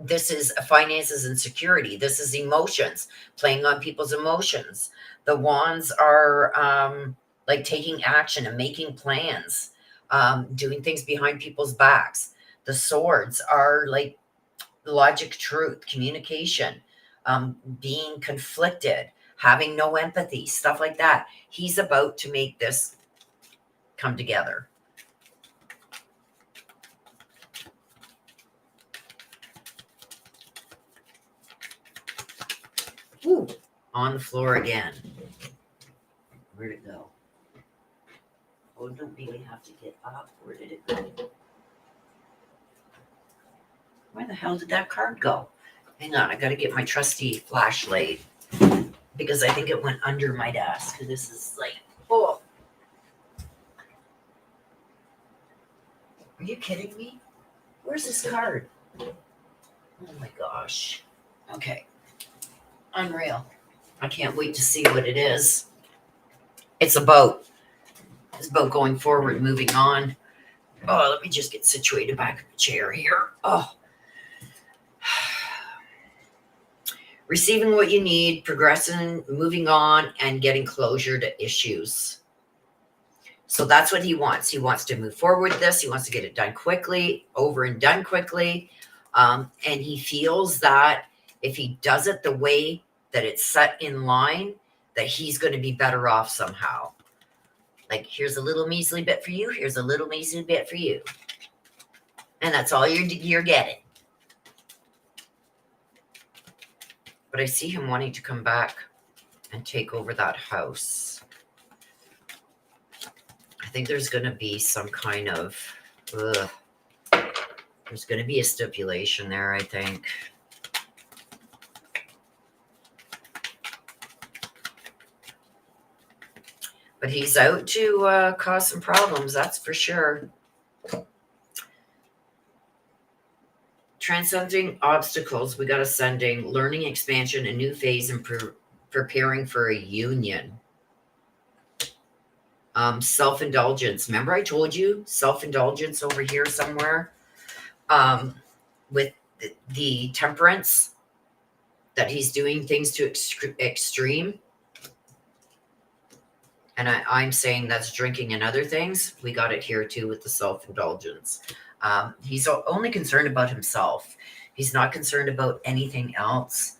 this is finances and security. This is emotions, playing on people's emotions. The wands are like taking action and making plans, doing things behind people's backs. The swords are like logic, truth, communication, being conflicted, having no empathy, stuff like that. He's about to make this come together. Ooh, on the floor again. Where'd it go? Oh, don't really have to get up. Where did it go? Where the hell did that card go? Hang on, I got to get my trusty flashlight because I think it went under my desk. This is like, oh. Are you kidding me? Where's this card? Oh my gosh. Okay. Unreal. I can't wait to see what it is. It's about going forward, moving on. Oh, let me just get situated back in the chair here. Oh. Receiving what you need, progressing, moving on, and getting closure to issues. So that's what he wants. He wants to move forward with this. He wants to get it done quickly, over and done quickly. And he feels that if he does it the way that it's set in line, that he's going to be better off somehow. Like, here's a little measly bit for you. Here's a little measly bit for you. And that's all you're getting. But I see him wanting to come back and take over that house. I think there's going to be some kind of, there's going to be a stipulation there, I think. But he's out to cause some problems, that's for sure. Transcending obstacles, we got ascending, learning, expansion, a new phase, and preparing for a union. Self-indulgence. Remember I told you self-indulgence over here somewhere with the temperance, that he's doing things to extreme. And I'm saying that's drinking and other things. We got it here too with the self-indulgence. He's only concerned about himself. He's not concerned about anything else.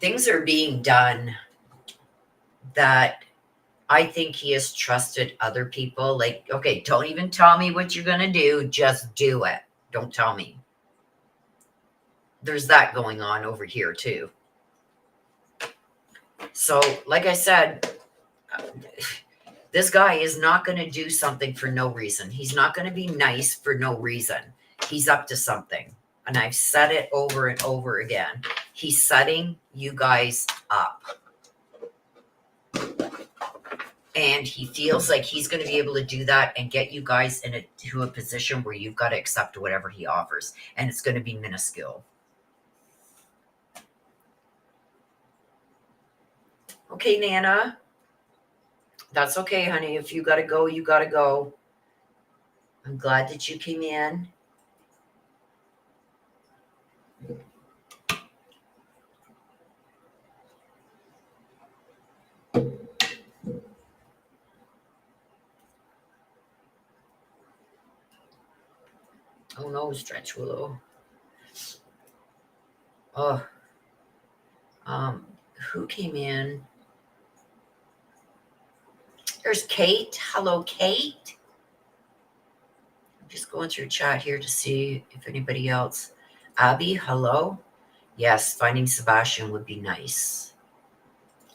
Things are being done that I think he has trusted other people. Like, okay, don't even tell me what you're going to do. Just do it. Don't tell me. There's that going on over here too. So, like I said, this guy is not going to do something for no reason. He's not going to be nice for no reason. He's up to something. And I've said it over and over again. He's setting you guys up. And he feels like he's going to be able to do that and get you guys into a position where you've got to accept whatever he offers. And it's going to be minuscule. Okay, Nana. That's okay, honey. If you got to go, you got to go. I'm glad that you came in. Oh no, Stretch Willow. Oh, who came in? There's Kate. Hello, Kate. I'm just going through chat here to see if anybody else. Abby, hello. Yes, finding Sebastian would be nice.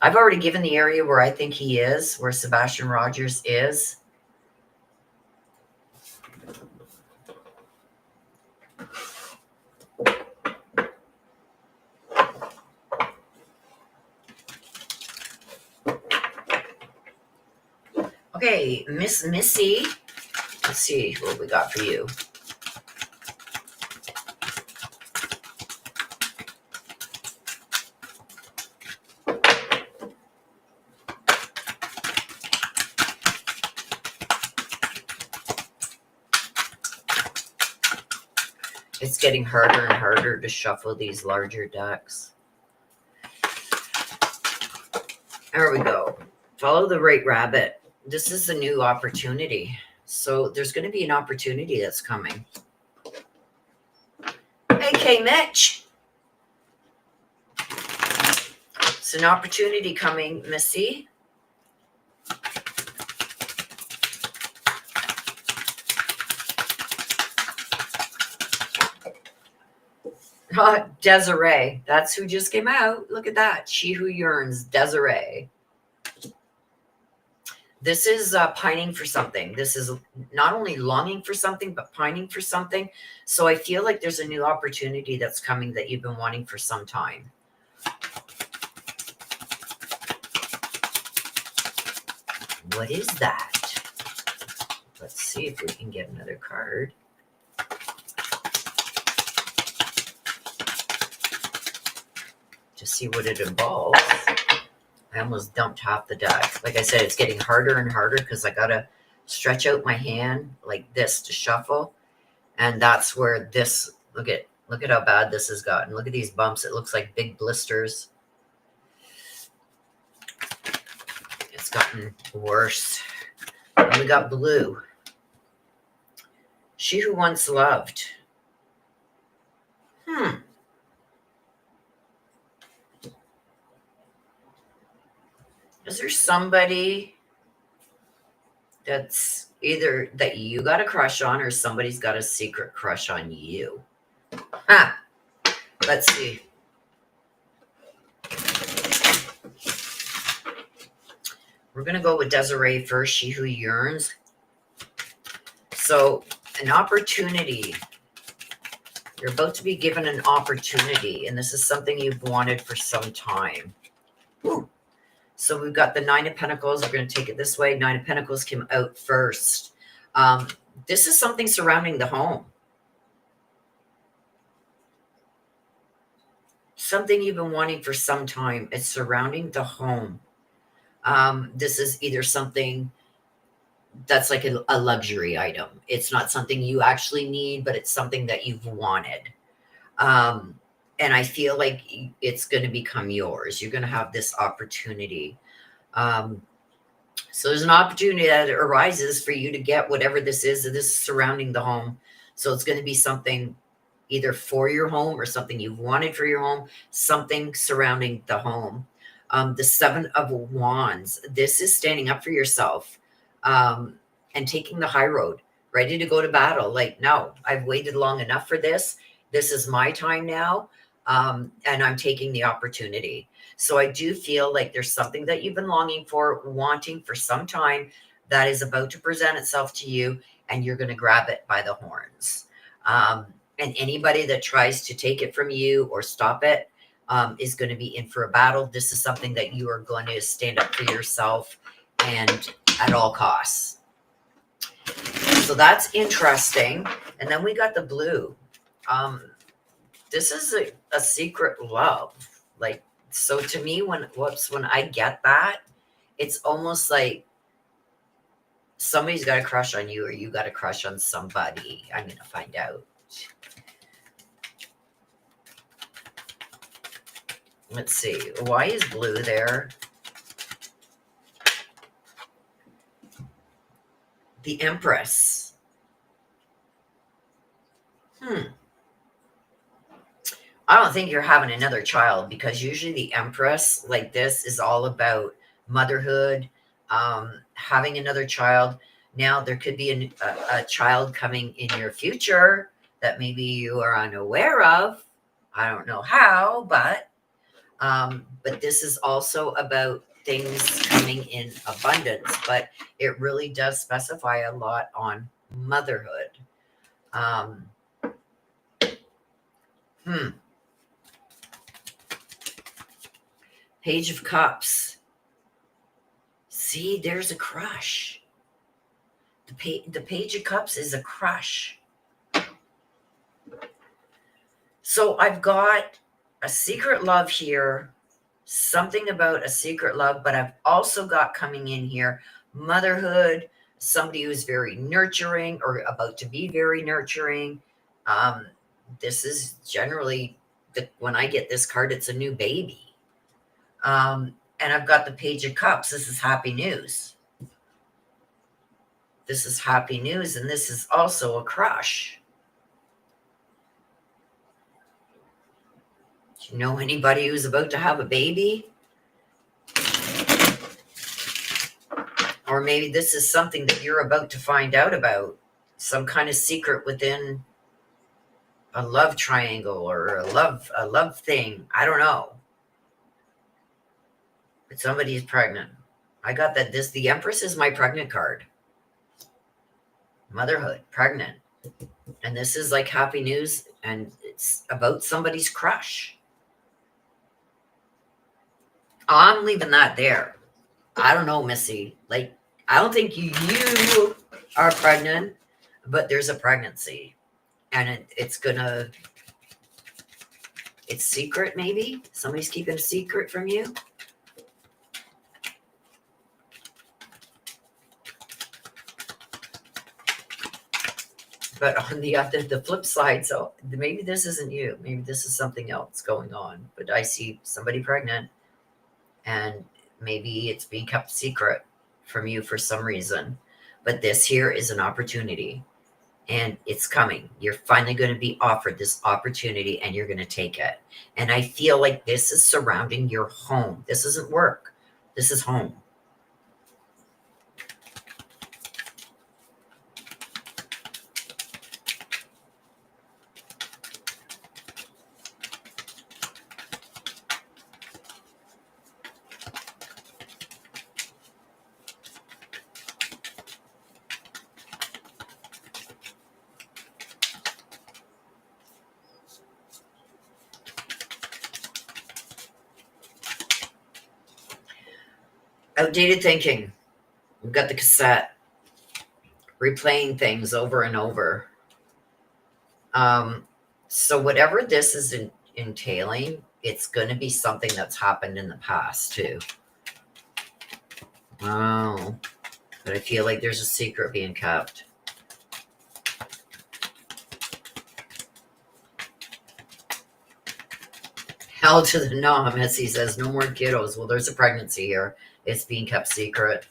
I've already given the area where I think he is, where Sebastian Rogers is. Okay, Miss Missy. Let's see what we got for you. It's getting harder and harder to shuffle these larger decks. There we go. Follow the right rabbit. This is a new opportunity. So there's going to be an opportunity that's coming. Hey, Mitch. It's an opportunity coming, Missy. Desiree. That's who just came out. Look at that. She who yearns, Desiree. This is pining for something. This is not only longing for something, but pining for something. So I feel like there's a new opportunity that's coming that you've been wanting for some time. What is that? Let's see if we can get another card. To see what it involves. I almost dumped half the deck. Like I said, it's getting harder and harder because I got to stretch out my hand like this to shuffle. And that's where this, look at how bad this has gotten. Look at these bumps. It looks like big blisters. It's gotten worse. And we got blue. She who once loved. Is there somebody that's either that you got a crush on or somebody's got a secret crush on you? Let's see. We're going to go with Desiree first, she who yearns. So an opportunity. You're about to be given an opportunity, and this is something you've wanted for some time. Ooh. So we've got the Nine of Pentacles. We're going to take it this way. Nine of Pentacles came out first. This is something surrounding the home. Something you've been wanting for some time. It's surrounding the home. This is either something that's like a luxury item. It's not something you actually need, but it's something that you've wanted. And I feel like it's going to become yours. You're going to have this opportunity. So there's an opportunity that arises for you to get whatever this is. This is surrounding the home. So it's going to be something either for your home or something you've wanted for your home, something surrounding the home. The Seven of Wands. This is standing up for yourself, and taking the high road, ready to go to battle. Like, no, I've waited long enough for this. This is my time now. And I'm taking the opportunity. So I do feel like there's something that you've been longing for, wanting for some time, that is about to present itself to you, and you're going to grab it by the horns. And anybody that tries to take it from you or stop it, is going to be in for a battle. This is something that you are going to stand up for yourself, and at all costs. So that's interesting. And then we got the blue. This is a secret love. Like, so to me, when I get that, it's almost like somebody's got a crush on you, or you got a crush on somebody. I'm going to find out. Let's see. Why is blue there? The Empress. I don't think you're having another child, because usually the Empress like this is all about motherhood, having another child. Now, there could be a child coming in your future that maybe you are unaware of. I don't know how, but this is also about things coming in abundance, but it really does specify a lot on motherhood. Page of Cups. See, there's a crush. The Page of Cups is a crush. So I've got a secret love here, something about a secret love, but I've also got coming in here motherhood, somebody who's very nurturing or about to be very nurturing. This is generally, when I get this card, it's a new baby. And I've got the Page of Cups. This is happy news. This is happy news, and this is also a crush. Do you know anybody who's about to have a baby? Or maybe this is something that you're about to find out about. Some kind of secret within a love triangle, or a love thing. I don't know. But somebody is pregnant. I got that. The Empress is my pregnant card. Motherhood, pregnant. And this is like happy news, and it's about somebody's crush. I'm leaving that there. I don't know, Missy. Like, I don't think you are pregnant, but there's a pregnancy. And it's secret, maybe? Somebody's keeping a secret from you? But on the flip side, so maybe this isn't you. Maybe this is something else going on. But I see somebody pregnant, and maybe it's being kept secret from you for some reason. But this here is an opportunity, and it's coming. You're finally going to be offered this opportunity, and you're going to take it. And I feel like this is surrounding your home. This isn't work. This is home. Outdated thinking. We've got the cassette. Replaying things over and over. So whatever this is entailing, it's going to be something that's happened in the past too. Wow. But I feel like there's a secret being kept. Hell to the no, Missy says, no more kiddos. Well, there's a pregnancy here. It's being kept secret.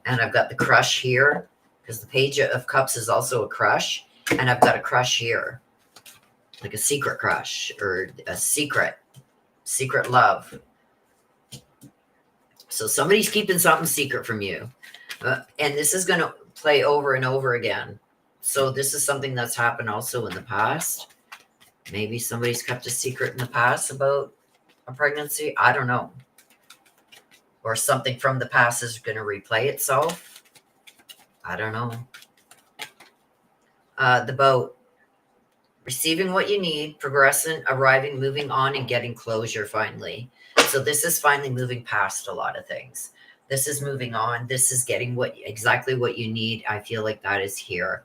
And I've got the crush here, because the Page of Cups is also a crush. And I've got a crush here. Like a secret crush, or a secret love. So somebody's keeping something secret from you. And this is going to play over and over again. So this is something that's happened also in the past. Maybe somebody's kept a secret in the past about a pregnancy. I don't know. Or something from the past is going to replay itself. I don't know. The boat. Receiving what you need, progressing, arriving, moving on, and getting closure finally. So this is finally moving past a lot of things. This is moving on. This is getting exactly what you need. I feel like that is here.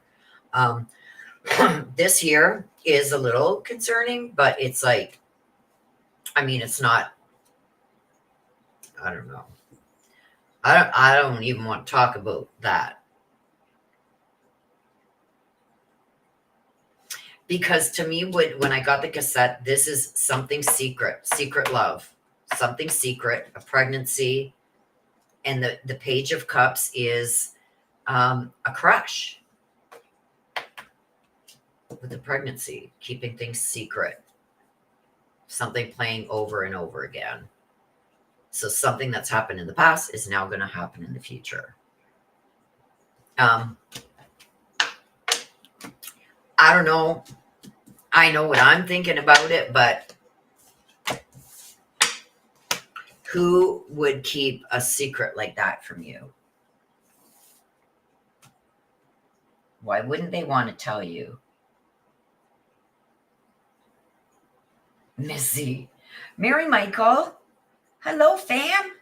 This here is a little concerning, but it's like, I mean, it's not, I don't know. I don't even want to talk about that. Because to me, when I got the cassette, this is something secret love, something secret, a pregnancy. And the Page of Cups is a crush with the pregnancy, keeping things secret, something playing over and over again. So something that's happened in the past is now going to happen in the future. I don't know. I know what I'm thinking about it, but who would keep a secret like that from you? Why wouldn't they want to tell you? Missy. Mary Michael. Hello, fam.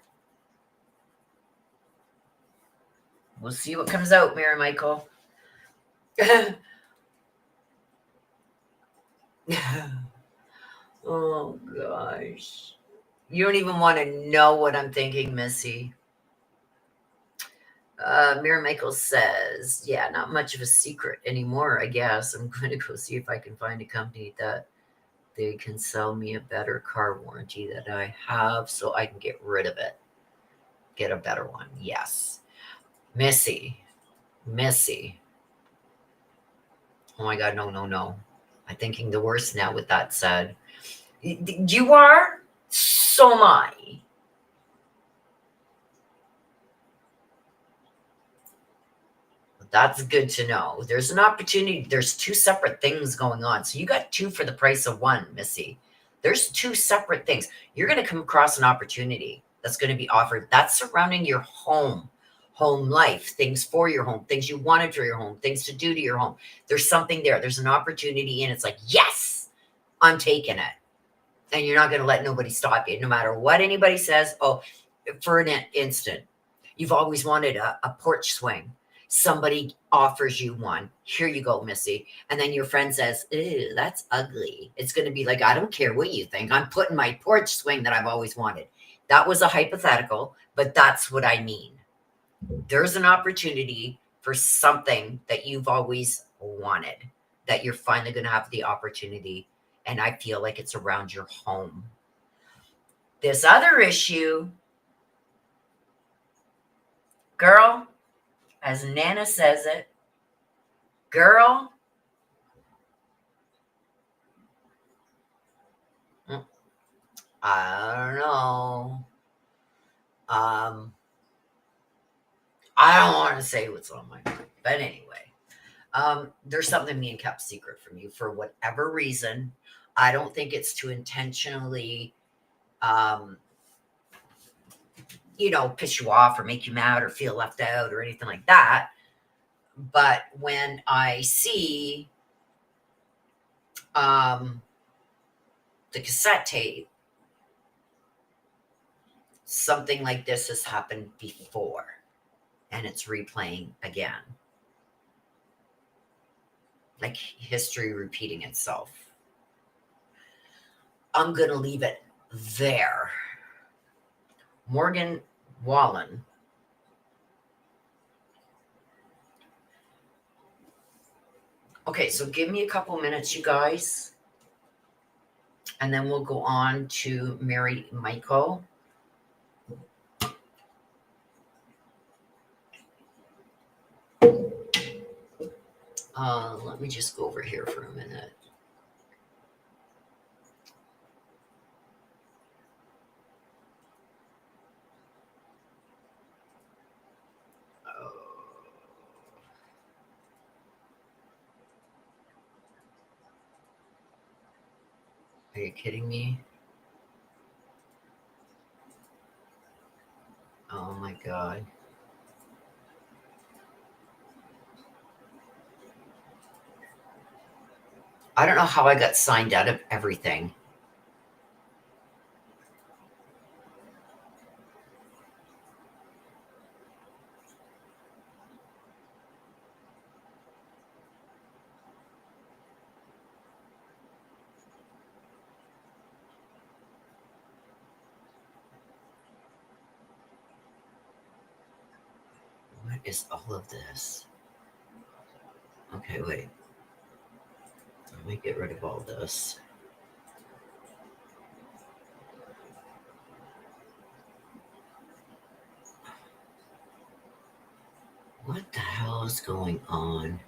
We'll see what comes out, Mary Michael. Oh, gosh. You don't even want to know what I'm thinking, Missy. Mary Michael says, yeah, not much of a secret anymore, I guess. I'm going to go see if I can find a company that they can sell me a better car warranty that I have so I can get rid of it. Get a better one. Yes. Missy. Oh my God, no. I'm thinking the worst now with that said. You are? So am I. That's good to know. There's an opportunity. There's two separate things going on. So you got two for the price of one, Missy. There's two separate things. You're going to come across an opportunity that's going to be offered. That's surrounding your home life, things for your home, things you wanted for your home, things to do to your home. There's something there. There's an opportunity, and it's like, yes, I'm taking it. And you're not going to let nobody stop you, no matter what anybody says. Oh, for an instant, you've always wanted a porch swing. Somebody offers you one. Here you go, Missy. And then your friend says, ew, that's ugly. It's going to be like, I don't care what you think. I'm putting my porch swing that I've always wanted. That was a hypothetical, but that's what I mean. There's an opportunity for something that you've always wanted, that you're finally going to have the opportunity. And I feel like it's around your home. This other issue, girl, as Nana says it, girl, I don't know. I don't want to say what's on my mind, but anyway, there's something being kept secret from you for whatever reason. I don't think it's to intentionally, piss you off or make you mad or feel left out or anything like that. But when I see the cassette tape, something like this has happened before and it's replaying again. Like history repeating itself. I'm going to leave it there. Morgan Wallen. Okay, so give me a couple minutes, you guys. And then we'll go on to Mary Michael. Let me just go over here for a minute. Are you kidding me? Oh my God. I don't know how I got signed out of everything. What is all of this? Okay, wait. Let me get rid of all this. What the hell is going on?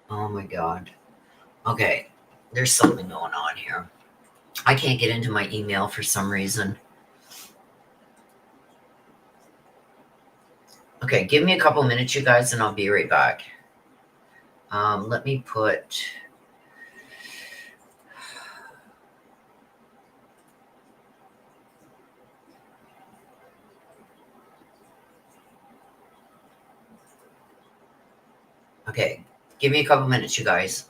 Oh my God. Okay, there's something going on here. I can't get into my email for some reason. Okay, give me a couple minutes, you guys, and I'll be right back. Let me put. Okay, give me a couple minutes, you guys.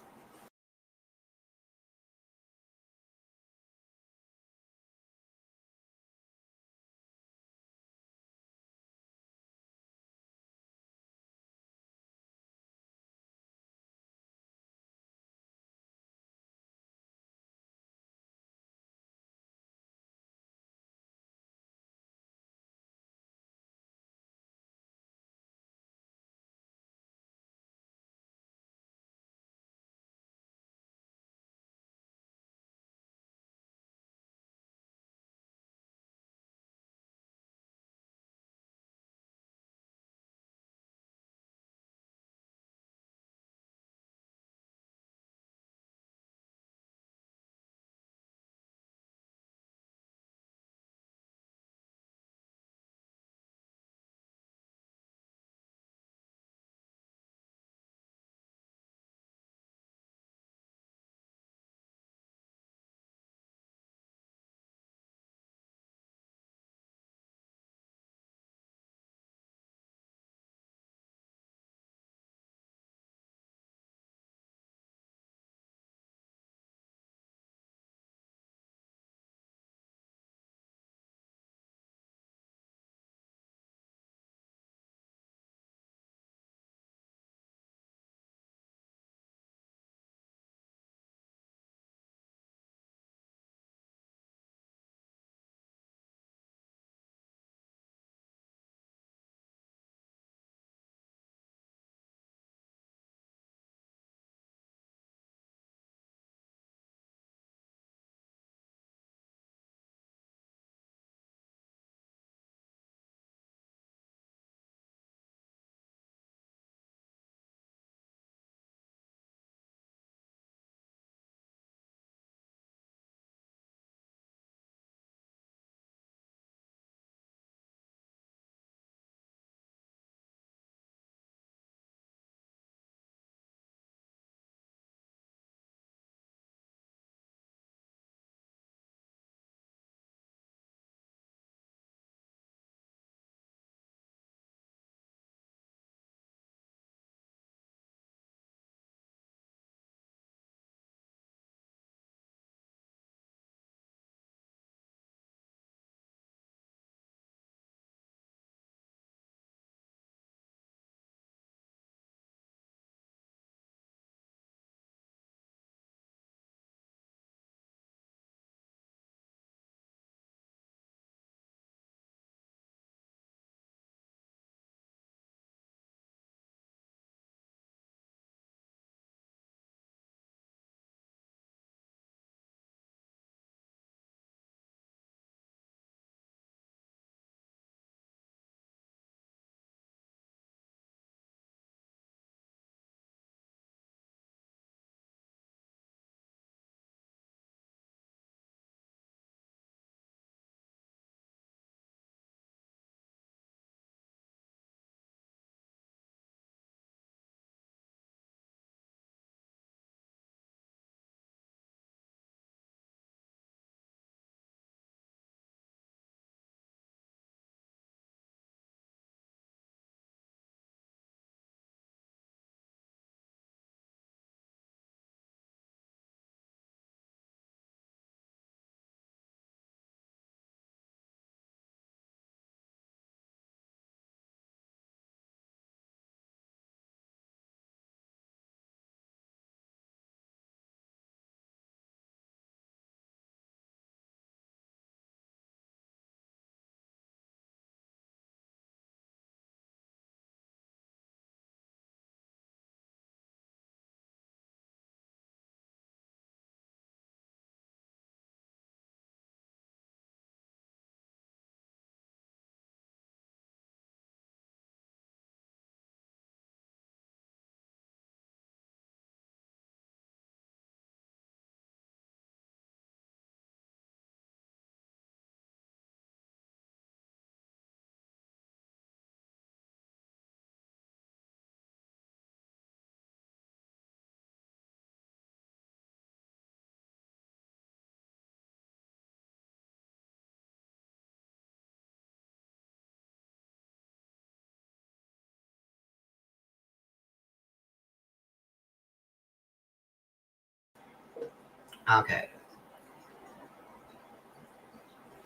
Okay.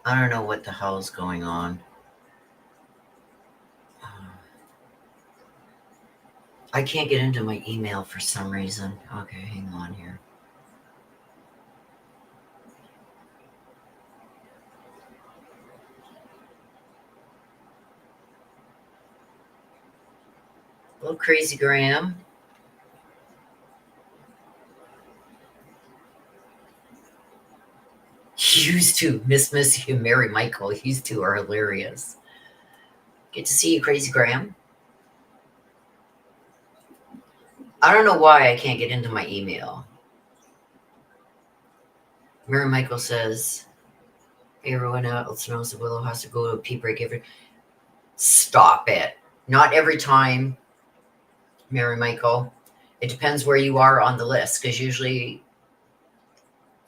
I don't know what the hell is going on. I can't get into my email for some reason. Okay, hang on here. Little Crazy Graham. Used to Miss Missy and Mary Michael. Used to are hilarious. Good to see you, Crazy Graham. I don't know why I can't get into my email. Mary Michael says, everyone else knows that Willow has to go to a pee break every. Stop it. Not every time, Mary Michael. It depends where you are on the list, because usually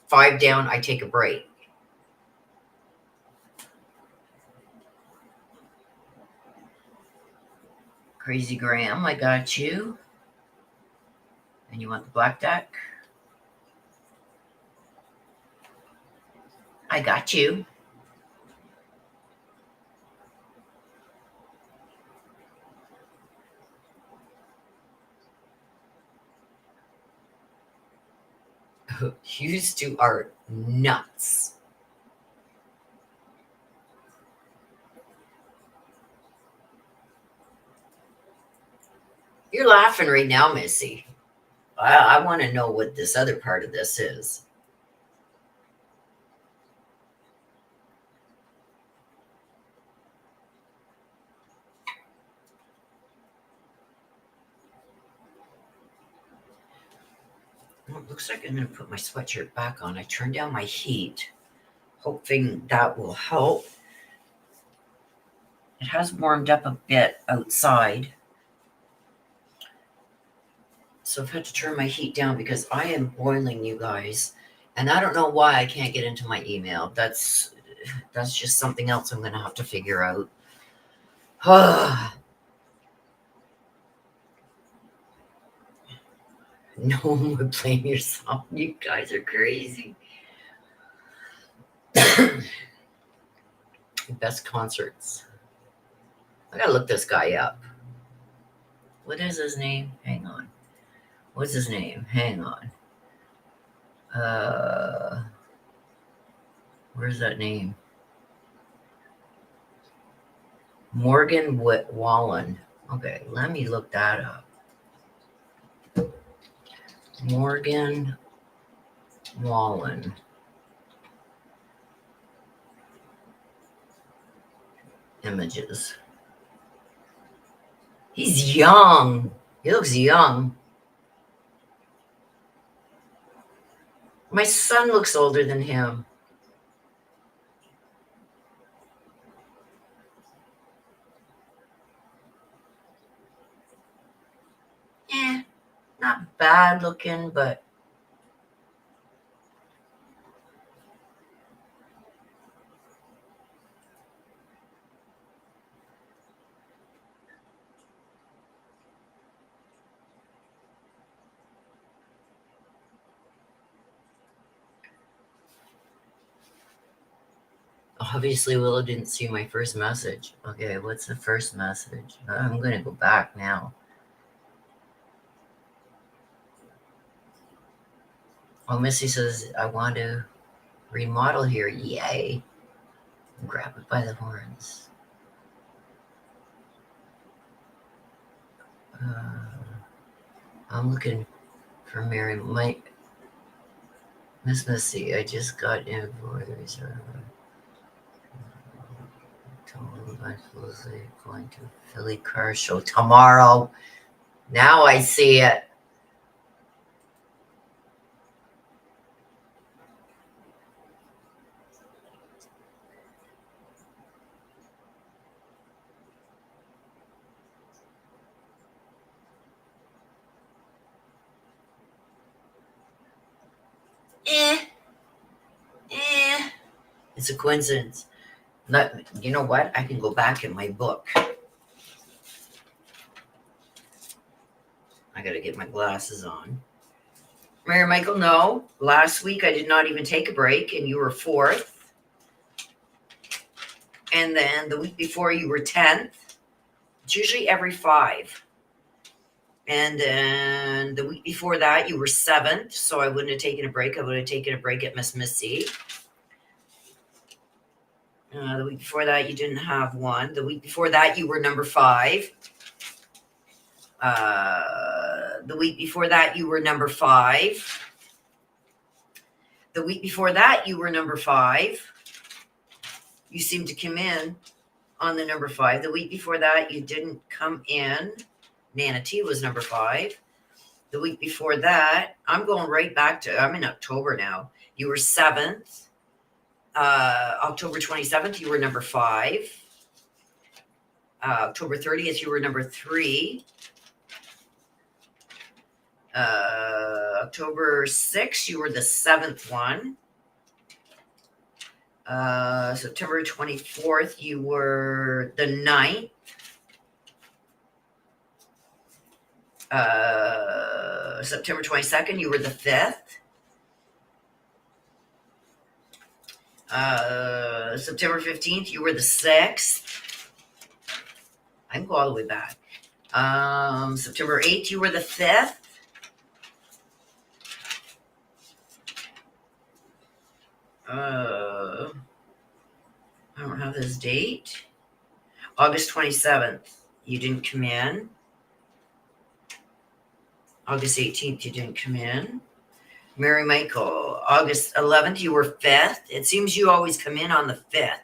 5 down, I take a break. Crazy Graham, I got you. And you want the black deck? I got you. Used to are nuts. You're laughing right now, Missy. I want to know what this other part of this is. Well, it looks like I'm going to put my sweatshirt back on. I turned down my heat, hoping that will help. It has warmed up a bit outside. So I've had to turn my heat down because I am boiling, you guys. And I don't know why I can't get into my email. That's just something else I'm going to have to figure out. No one would blame yourself. You guys are crazy. Best concerts. I gotta look this guy up. What is his name? Hang on. What's his name? Hang on. Where's that name? Morgan Wallen. Okay, let me look that up. Morgan Wallen. Images. He's young. He looks young. My son looks older than him. Not bad looking, but obviously Willow didn't see my first message. Okay, what's the first message? I'm going to go back now. Oh, Missy says, I want to remodel here. Yay. Grab it by the horns. I'm looking for Mary. Miss Missy, I just got in for the reserve. I'm going to Philly car show tomorrow. Now I see it. It's a coincidence. You know what? I can go back in my book. I gotta get my glasses on. Mary Michael, no. Last week I did not even take a break, and you were 4th. And then the week before you were 10th. It's usually every 5. And then the week before that you were 7th, so I wouldn't have taken a break. I would have taken a break at Miss Missy. The week before that you didn't have one. The week before that you were number 5. The week before that you were number 5. The week before that you were number 5. You seemed to come in on the number 5. The week before that you didn't come in. Nana T was number 5. The week before that, I'm going right back to, I'm in October now. You were 7th. October 27th, you were number 5. October 30th, you were number 3. October 6th, you were the 7th one. September 24th, you were the 9th. September 22nd, you were the 5th. September 15th, you were the 6th. I can go all the way back. September 8th, you were the 5th. I don't have this date. August 27th, you didn't come in. August 18th, you didn't come in. Mary Michael, August 11th, you were 5th. It seems you always come in on the 5th.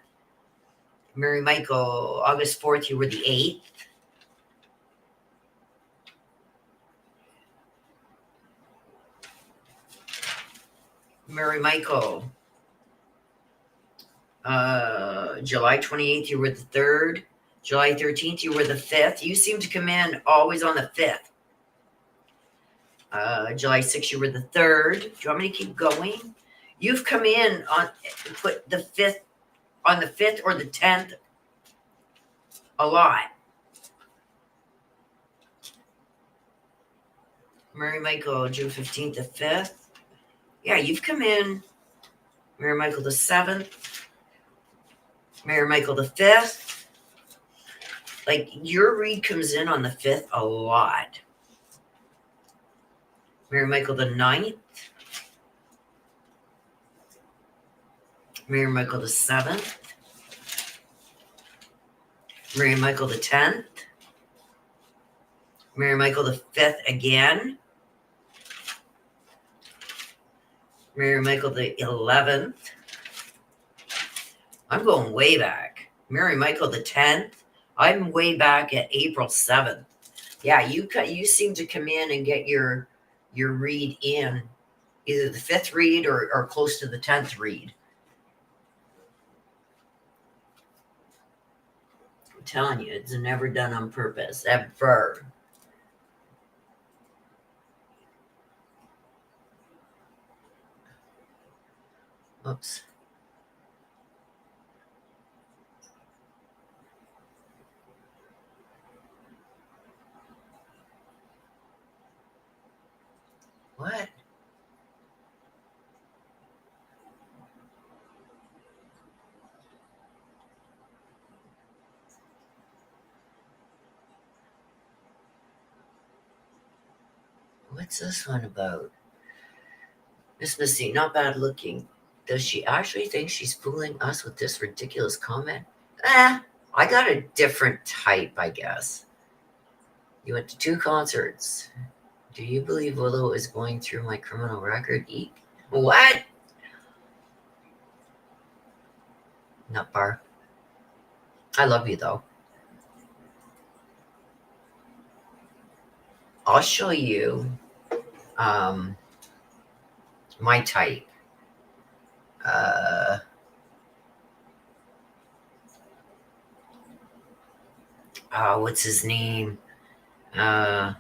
Mary Michael, August 4th, you were the 8th. Mary Michael, July 28th, you were the 3rd. July 13th, you were the 5th. You seem to come in always on the 5th. July 6th, you were the 3rd. Do you want me to keep going? You've come in on, put the 5th, on the 5th or the 10th a lot. Mary Michael, June 15th, the 5th. Yeah, you've come in. Mary Michael, the 7th. Mary Michael, the 5th. Like, your read comes in on the 5th a lot. Mary Michael, the 9th. Mary Michael, the 7th. Mary Michael, the 10th. Mary Michael, the 5th again. Mary Michael, the 11th. I'm going way back. Mary Michael, the 10th. I'm way back at April 7th. Yeah, you seem to come in and get your read in either the 5th read or close to the 10th read. I'm telling you, it's never done on purpose, ever. Oops. What? What's this one about? Miss Missy, not bad looking. Does she actually think she's fooling us with this ridiculous comment? I got a different type, I guess. You went to 2 concerts. Do you believe Willow is going through my criminal record? Eek. What? Nut bar. I love you, though. I'll show you my type. What's his name? I'm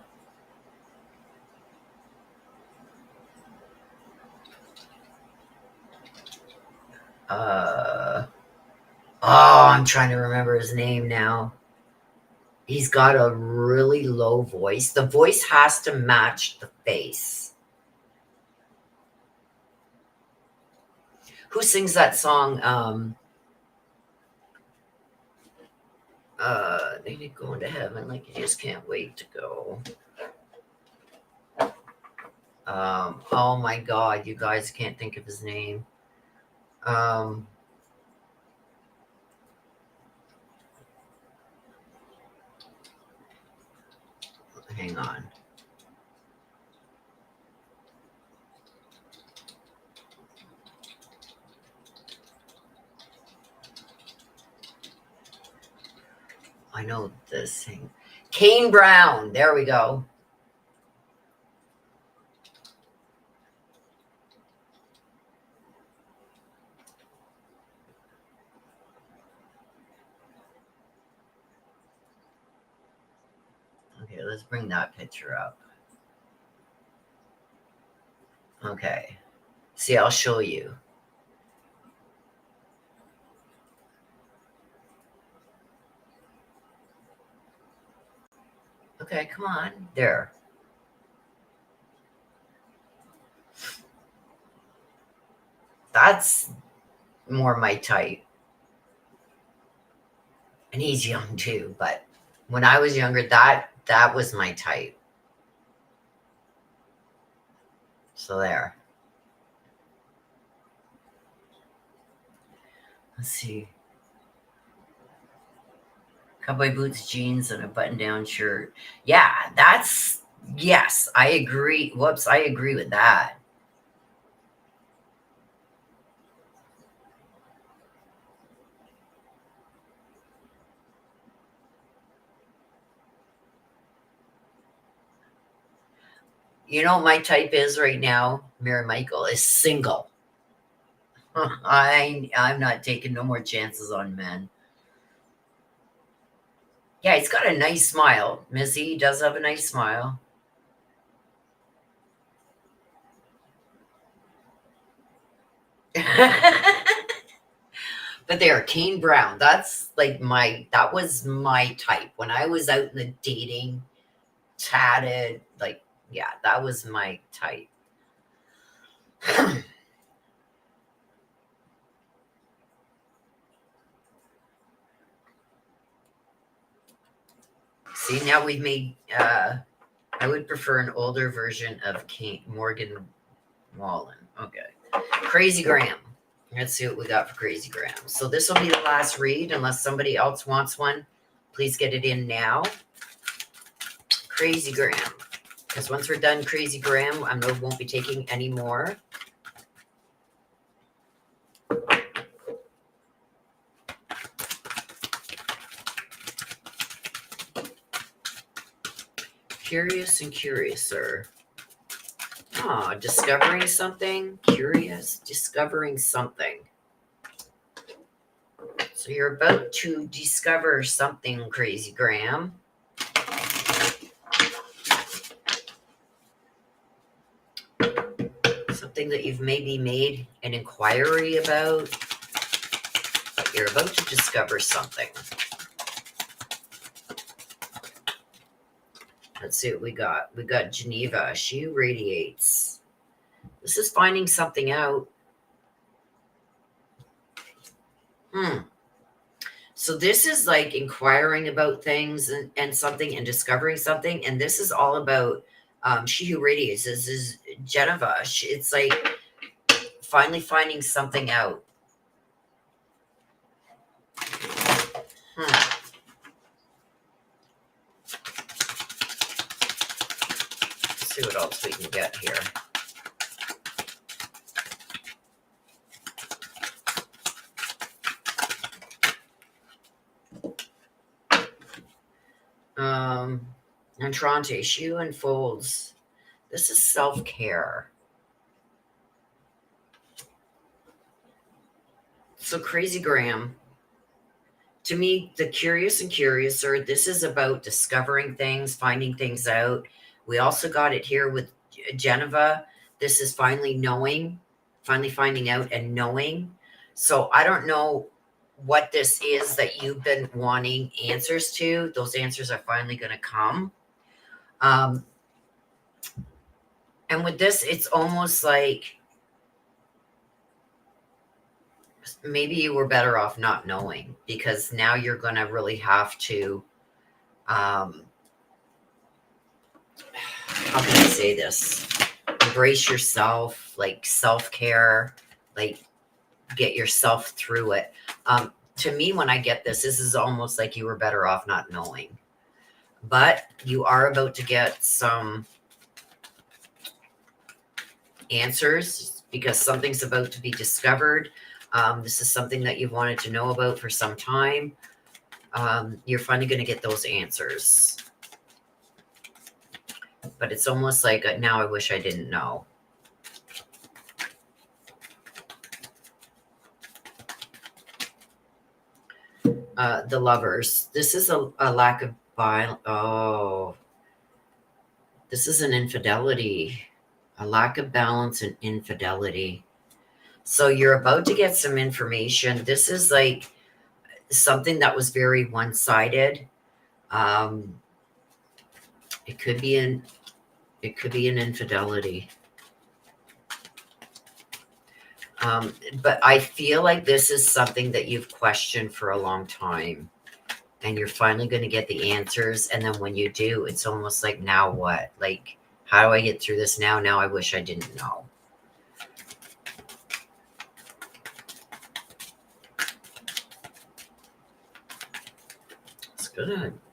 trying to remember his name now. He's got a really low voice. The voice has to match the face. Who sings that song? They need going to heaven like you just can't wait to go. Oh my God, you guys can't think of his name. Hang on. I know this thing. Kane Brown. There we go. Okay, let's bring that picture up. Okay. See, I'll show you. Okay, come on. There. That's more my type. And he's young too, but when I was younger, that was my type. So there. Let's see. Cowboy boots, jeans, and a button-down shirt. Yeah, that's yes, I agree. Whoops, I agree with that. You know what my type is right now, Mary Michael, is single. I'm not taking no more chances on men. Yeah, he's got a nice smile. Missy does have a nice smile. But they are Kane Brown. That's like that was my type. When I was out in the dating, chatted, like, yeah, that was my type. See, now we've made, I would prefer an older version of Morgan Wallen. Okay. Crazy Graham. Let's see what we got for Crazy Graham. So this will be the last read, unless somebody else wants one. Please get it in now. Crazy Graham. Because once we're done Crazy Graham, I won't be taking any more. Curious and Curiouser. Oh, discovering something. Curious, discovering something. So you're about to discover something, Crazy Graham. Something that you've maybe made an inquiry about. But you're about to discover something. Let's see what we got. We got Geneva. She radiates. This is finding something out. So this is like inquiring about things and something and discovering something. And this is all about she who radiates. This is Geneva. It's like finally finding something out. Let's see what else we can get here. Entrante, she unfolds. This is self-care. So Crazy Graham, to me, the Curious and Curiouser, this is about discovering things, finding things out. We also got it here with Geneva. This is finally knowing, finally finding out and knowing. So I don't know what this is that you've been wanting answers to. Those answers are finally going to come. And with this, it's almost like maybe you were better off not knowing, because now you're going to really have to, how can I say this? Embrace yourself, like self-care, like get yourself through it. To me, when I get this, this is almost like you were better off not knowing. But you are about to get some answers because something's about to be discovered. This is something that you've wanted to know about for some time. You're finally going to get those answers. But it's almost like now I wish I didn't know. The Lovers. This is a lack of violence. Oh, this is an infidelity. A lack of balance and infidelity. So you're about to get some information. This is like something that was very one-sided. It could be an infidelity. But I feel like this is something that you've questioned for a long time, and you're finally going to get the answers. And then when you do, it's almost like, now what? Like, how do I get through this now? Now I wish I didn't know.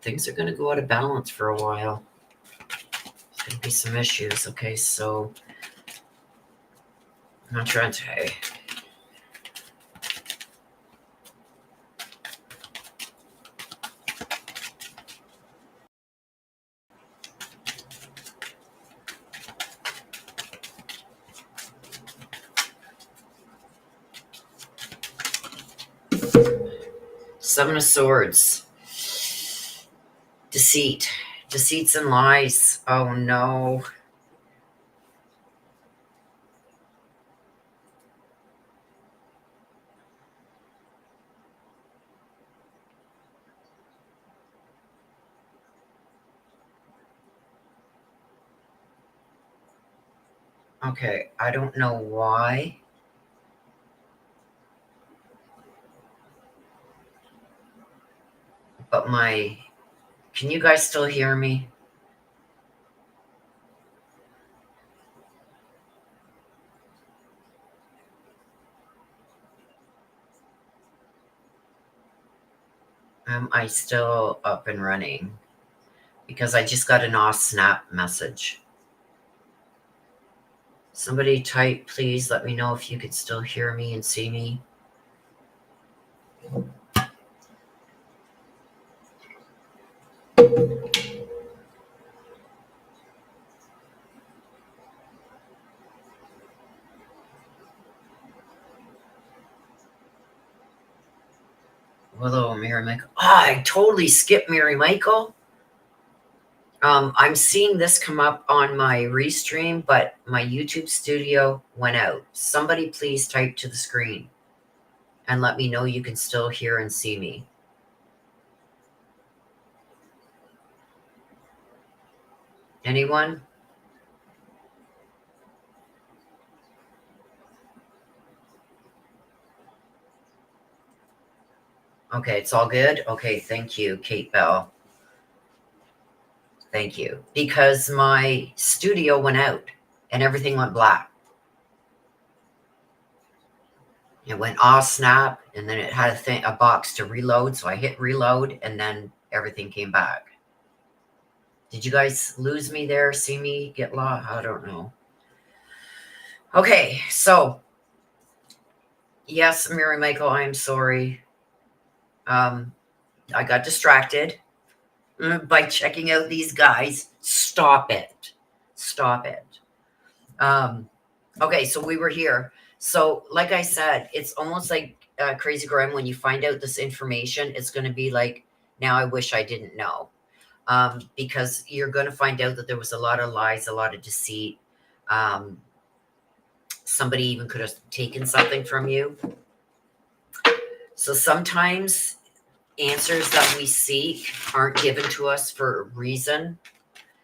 Things are gonna go out of balance for a while. There's gonna be some issues. Okay, so I'm not trying to. Seven of Swords. Deceit. Deceits and lies. Oh no. Okay, I don't know why. But can you guys still hear me? Am I still up and running? Because I just got an off snap message. Somebody type, please let me know if you could still hear me and see me. Hello, Mary Michael. Oh, I totally skipped Mary Michael. I'm seeing this come up on my restream, but my YouTube studio went out. Somebody please type to the screen and let me know you can still hear and see me. Anyone? Okay, it's all good? Okay, thank you, Kate Bell. Thank you. Because my studio went out and everything went black. It went off snap, and then it had a box to reload, so I hit reload, and then everything came back. Did you guys lose me there? See me get lost? I don't know. Okay, so yes, Mary Michael, I'm sorry. I got distracted by checking out these guys. Stop it. Stop it. Okay, so we were here. So, like I said, it's almost like Crazy Graham. When you find out this information, it's going to be like, now I wish I didn't know. Because you're going to find out that there was a lot of lies, a lot of deceit. Somebody even could have taken something from you. So sometimes answers that we seek aren't given to us for a reason.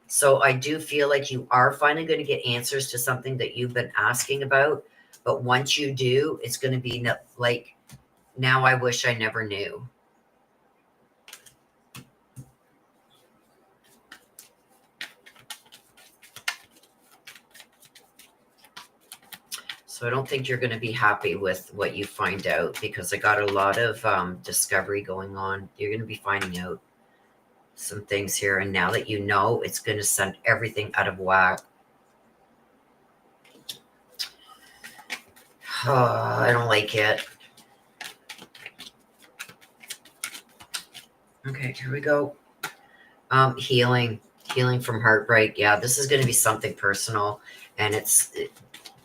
So I do feel like you are finally going to get answers to something that you've been asking about. But once you do, it's going to be like Now I wish I never knew. So I don't think you're going to be happy with what you find out, because I got a lot of discovery going on. You're going to be finding out some things here. And now that you know, it's going to send everything out of whack. Oh, I don't like it. Okay, here we go. Healing from heartbreak. Yeah, this is going to be something personal, and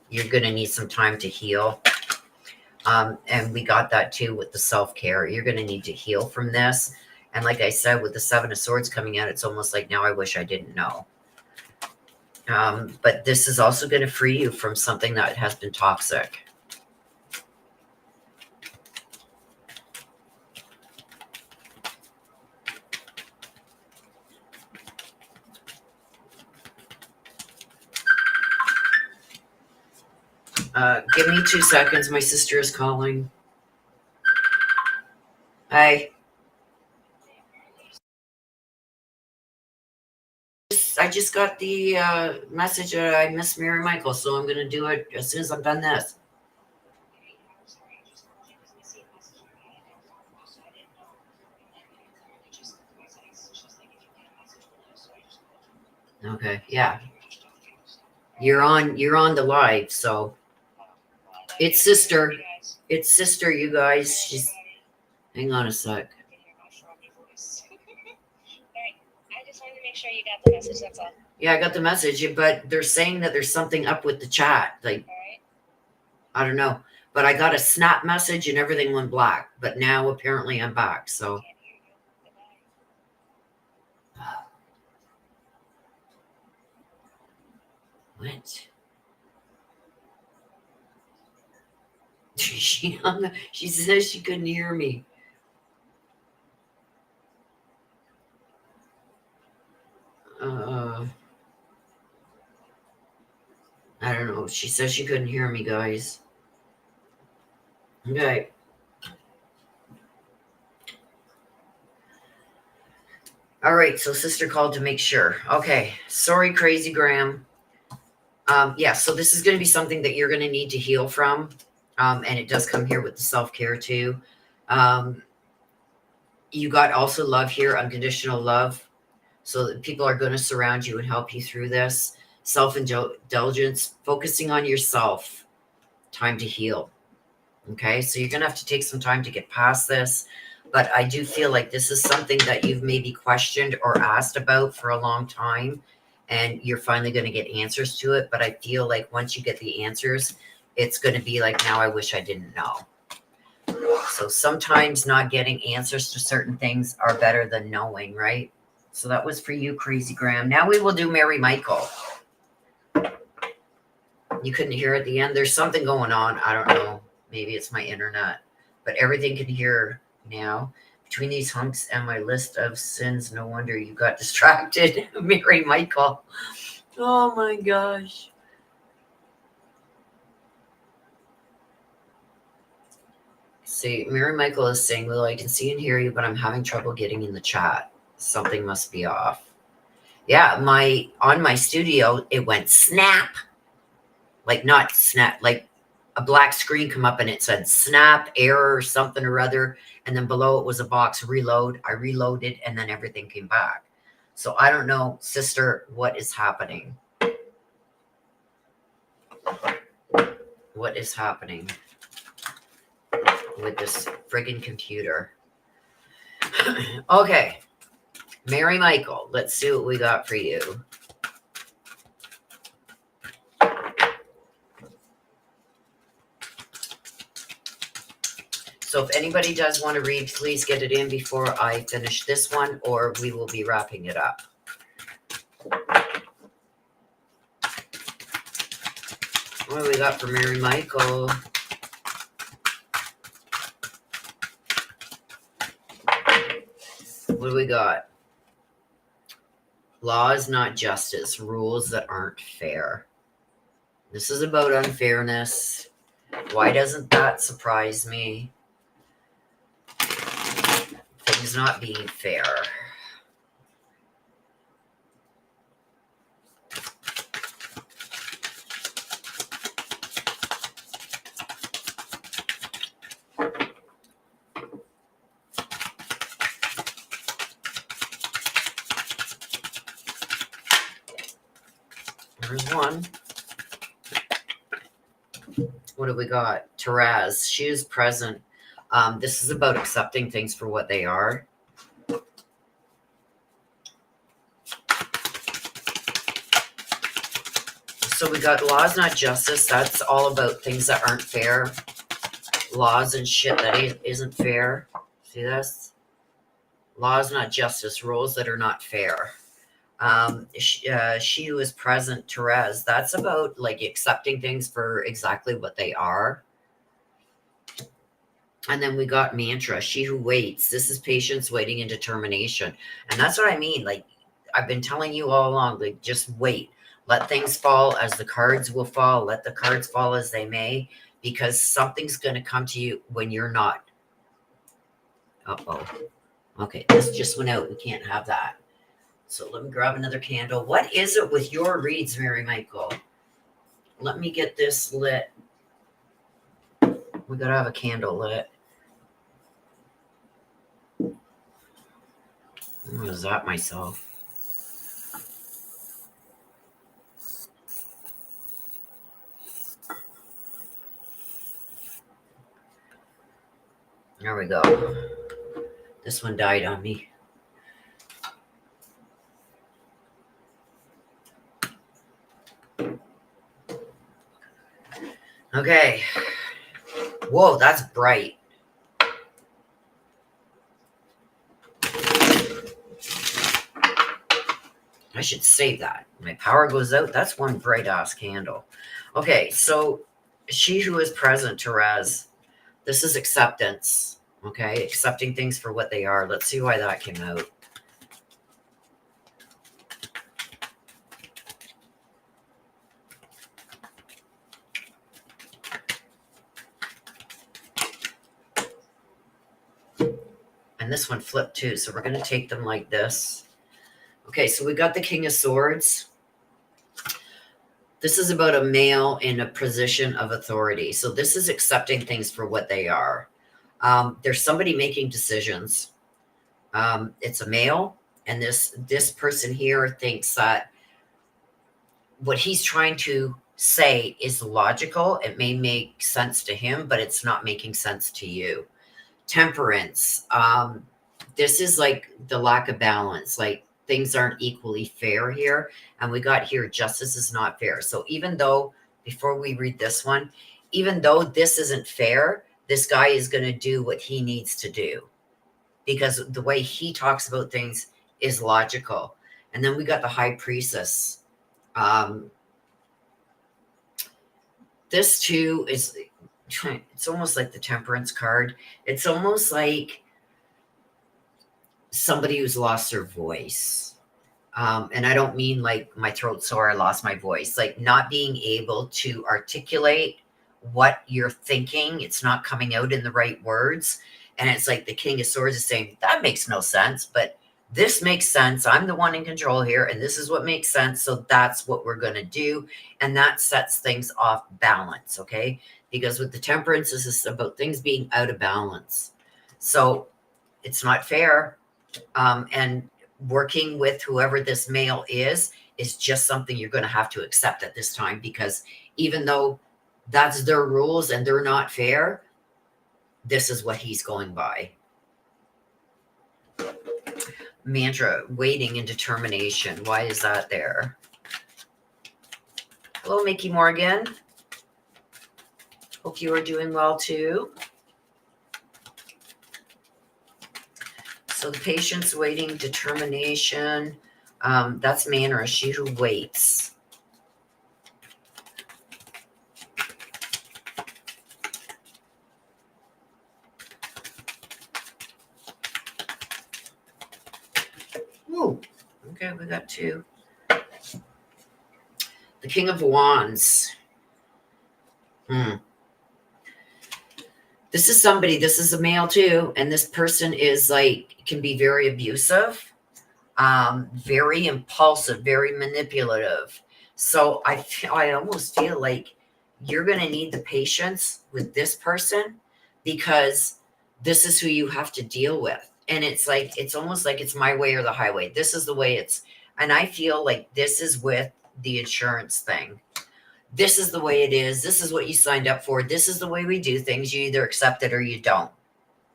you're going to need some time to heal. And we got that too with the self-care. You're going to need to heal from this. And like I said, with the Seven of Swords coming out, it's almost like now I wish I didn't know. But this is also going to free you from something that has been toxic. Give me 2 seconds. My sister is calling. Hi. I just got the message that I missed Mary Michael, so I'm going to do it as soon as I'm done this. Okay, yeah. You're on the live, so it's sister. It's sister, you guys. She's hang on a sec. Sure you got the message, that's all. Yeah, I got the message, but they're saying that there's something up with the chat. Like, I don't know. But I got a snap message and everything went black. But now apparently I'm back. So what? She says she couldn't hear me. I don't know. She says she couldn't hear me, guys. Okay. All right. So sister called to make sure. Okay. Sorry, Crazy Graham. Yeah. So this is going to be something that you're going to need to heal from. And it does come here with the self-care too. You got also love here, unconditional love. So that people are going to surround you and help you through this. Self-indulgence, focusing on yourself. Time to heal. Okay, so you're going to have to take some time to get past this. But I do feel like this is something that you've maybe questioned or asked about for a long time. And you're finally going to get answers to it. But I feel like once you get the answers, it's going to be like, now I wish I didn't know. So sometimes not getting answers to certain things are better than knowing, right? So that was for you, Crazy Graham. Now we will do Mary Michael. You couldn't hear at the end. There's something going on. I don't know. Maybe it's my internet. But everything can hear now. Between these hunks and my list of sins, no wonder you got distracted. Mary Michael. Oh my gosh. See, Mary Michael is saying, well, I can see and hear you, but I'm having trouble getting in the chat. Something must be off. Yeah, on my studio, it went snap. Like not snap, like a black screen come up and it said snap, error, something or other. And then below it was a box, reload. I reloaded and then everything came back. So I don't know, sister, what is happening? What is happening with this friggin' computer? Okay. Mary Michael, let's see what we got for you. So if anybody does want to read, please get it in before I finish this one, or we will be wrapping it up. What do we got for Mary Michael? What do we got? Law is not justice. Rules that aren't fair. This is about unfairness. Why doesn't that surprise me? things not being fair. There's one. What do we got? Therese, she is present. This is about accepting things for what they are. So we got laws, not justice. That's all about things that aren't fair. Laws and shit that isn't fair. See this? Laws, not justice. Rules that are not fair. She who is present, Therese. That's about like accepting things for exactly what they are. And then we got mantra, she who waits. This is patience, waiting, and determination. And that's what I mean. Like, I've been telling you all along, like, just wait. Let things fall as the cards will fall. Let the cards fall as they may, because something's going to come to you when you're not. Uh-oh. Okay, this just went out. We can't have that. So let me grab another candle. What is it with your reads, Mary Michael? Let me get this lit. We got to have a candle lit. What is that myself? There we go. This one died on me. Okay. Whoa, that's bright. I should save that. My power goes out. That's one bright ass candle. Okay, so she who is present, Therese. This is acceptance. Okay, accepting things for what they are. Let's see why that came out. And this one flipped too, so we're going to take them like this. Okay, so we got the King of Swords. This is about a male in a position of authority. So this is accepting things for what they are. There's somebody making decisions. It's a male, and this person here thinks that what he's trying to say is logical. It may make sense to him, but it's not making sense to you. Temperance. This is like the lack of balance. Like, things aren't equally fair here. And we got here, justice is not fair. So even though, before we read this one, even though this isn't fair, this guy is going to do what he needs to do, because the way he talks about things is logical. And then we got the High Priestess. This too is, it's almost like the Temperance card. It's almost like somebody who's lost their voice. And I don't mean like my throat's sore, I lost my voice. Like, not being able to articulate what you're thinking. It's not coming out in the right words. And it's like the King of Swords is saying, that makes no sense, but this makes sense. I'm the one in control here, and this is what makes sense. So that's what we're going to do. And that sets things off balance, okay? Because with the Temperance, this is about things being out of balance. So it's not fair. And working with whoever this male is just something you're going to have to accept at this time, because even though that's their rules and they're not fair, this is what he's going by. Mantra, waiting and determination. Why is that there? Hello, Mickey Morgan. Hope you are doing well too. So the patience, waiting, determination. That's manner, she who waits. Ooh, okay, we got two. The King of Wands. This is somebody, this is a male too, and this person is like, can be very abusive, very impulsive, very manipulative. So I almost feel like you're going to need the patience with this person because this is who you have to deal with. And it's like, it's almost like it's my way or the highway. This is the way it's, and I feel like this is with the insurance thing. This is the way it is. This is what you signed up for. This is the way we do things. You either accept it or you don't.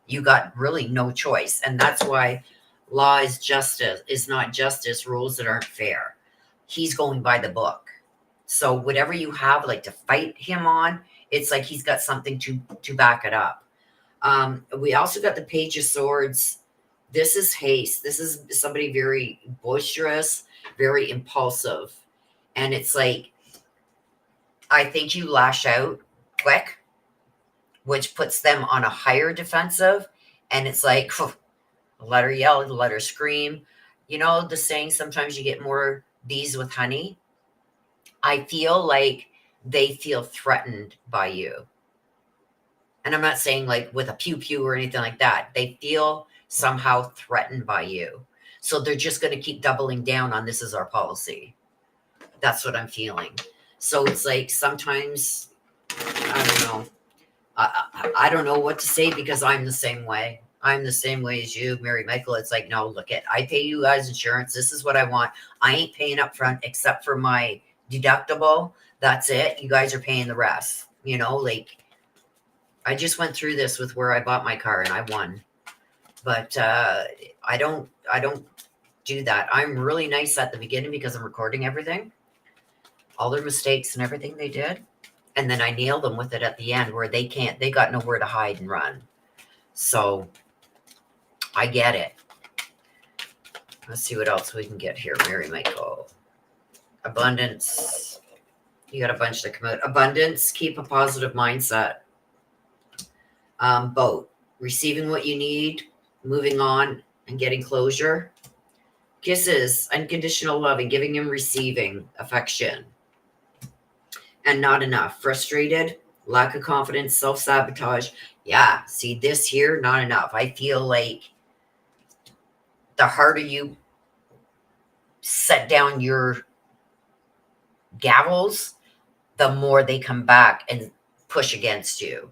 You got really no choice. And that's why law is justice, is not justice, rules that aren't fair. He's going by the book. So whatever you have like to fight him on, it's like he's got something to back it up. We also got the Page of Swords. This is haste. This is somebody very boisterous, very impulsive. And it's like, I think you lash out quick, which puts them on a higher defensive. And it's like, let her yell, let her scream. You know, the saying, sometimes you get more bees with honey. I feel like they feel threatened by you. And I'm not saying like with a pew pew or anything like that. They feel somehow threatened by you. So they're just going to keep doubling down on this is our policy. That's what I'm feeling. So it's like sometimes, I don't know. I don't know what to say because I'm the same way. I'm the same way as you, Mary Michael. It's like, no, look it. I pay you guys insurance. This is what I want. I ain't paying up front except for my deductible. That's it. You guys are paying the rest. You know, like I just went through this with where I bought my car and I won. But I don't do that. I'm really nice at the beginning because I'm recording everything, all their mistakes and everything they did. And then I nail them with it at the end where they got nowhere to hide and run. So I get it. Let's see what else we can get here. Mary Michael. Abundance. You got a bunch that come out. Abundance. Keep a positive mindset. Both. Receiving what you need, moving on, and getting closure. Kisses. Unconditional loving. Giving and receiving affection. And not enough. Frustrated. Lack of confidence. Self-sabotage. Yeah. See this here? Not enough. I feel like the harder you set down your gavels, the more they come back and push against you.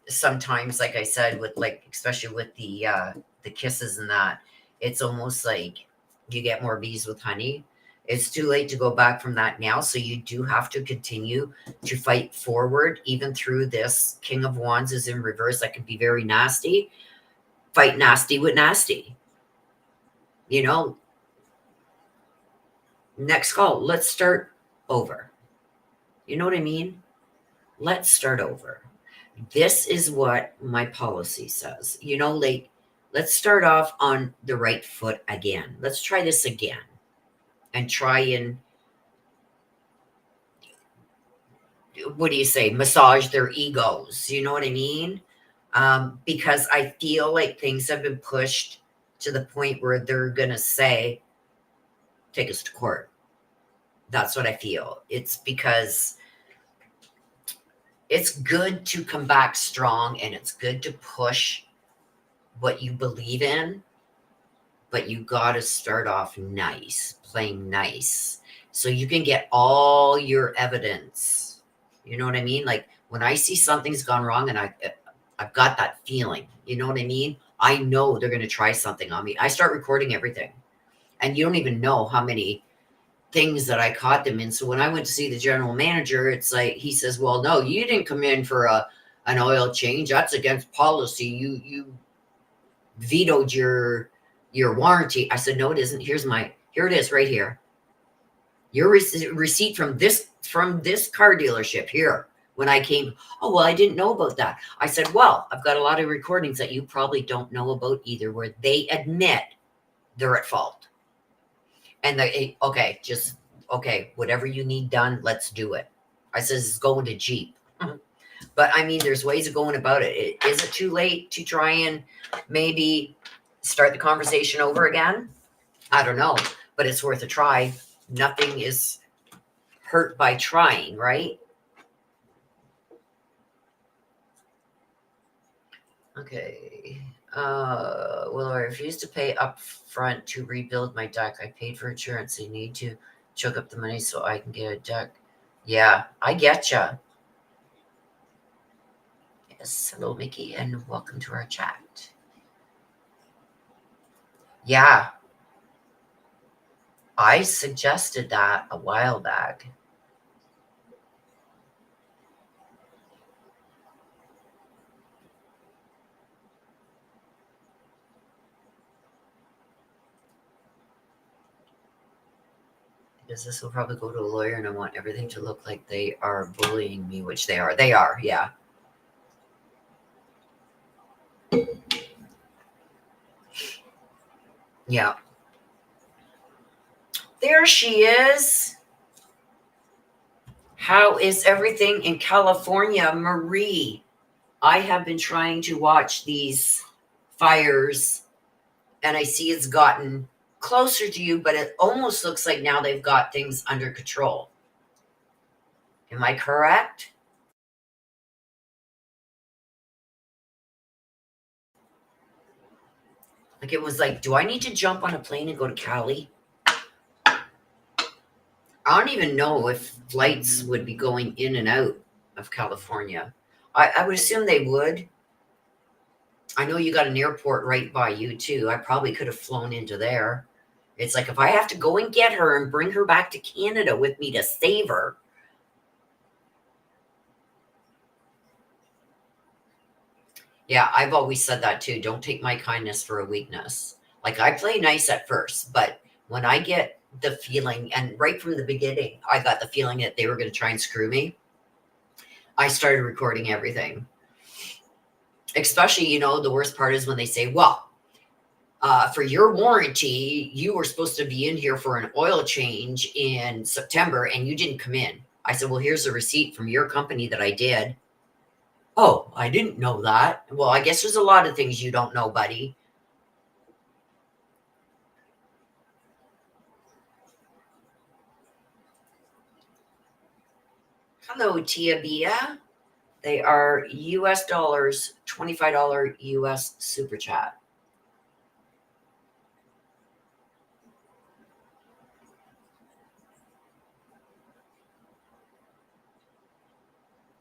Sometimes, like I said, with like, especially with the kisses and that, it's almost like you get more bees with honey. It's too late to go back from that now. So you do have to continue to fight forward, even through this. King of Wands is in reverse. That can be very nasty. Fight nasty with nasty. You know, next call, let's start over. You know what I mean? Let's start over. This is what my policy says. You know, like, let's start off on the right foot again. Let's try this again and try and, what do you say, massage their egos. You know what I mean? Because I feel like things have been pushed to the point where they're going to say, take us to court. That's what I feel. It's because it's good to come back strong and it's good to push what you believe in, but you got to start off nice, playing nice, so you can get all your evidence. You know what I mean? Like when I see something's gone wrong and I've got that feeling, you know what I mean? I know they're going to try something on me. I start recording everything and you don't even know how many things that I caught them in. So when I went to see the general manager, it's like, he says, well, no, you didn't come in for an oil change. That's against policy. You vetoed your warranty. I said, no, it isn't. Here it is right here. Your receipt from this car dealership here. When I came, oh, well, I didn't know about that. I said, well, I've got a lot of recordings that you probably don't know about either, where they admit they're at fault. And okay, whatever you need done, let's do it. I says, it's going to Jeep. But I mean, there's ways of going about it. Is it too late to try and maybe start the conversation over again? I don't know, but it's worth a try. Nothing is hurt by trying, right? Okay. Well, I refuse to pay up front to rebuild my deck. I paid for insurance. I need to choke up the money so I can get a deck. Yeah, I getcha. Yes, hello, Mickey, and welcome to our chat. Yeah, I suggested that a while back. Because this will probably go to a lawyer, and I want everything to look like they are bullying me, which they are. They are, yeah. Yeah. There she is. How is everything in California, Marie? I have been trying to watch these fires, and I see it's gotten closer to you, but it almost looks like now they've got things under control. Am I correct? Like, it was like, do I need to jump on a plane and go to Cali? I don't even know if flights would be going in and out of California. I would assume they would. I know you got an airport right by you, too. I probably could have flown into there. It's like, if I have to go and get her and bring her back to Canada with me to save her. Yeah, I've always said that too. Don't take my kindness for a weakness. Like, I play nice at first, but when I get the feeling, and right from the beginning, I got the feeling that they were going to try and screw me, I started recording everything. Especially, the worst part is when they say, well, for your warranty, you were supposed to be in here for an oil change in September and you didn't come in. I said, well, here's a receipt from your company that I did. Oh, I didn't know that. Well, I guess there's a lot of things you don't know, buddy. Hello, Tia Bia. They are US dollars, $25 US super chat.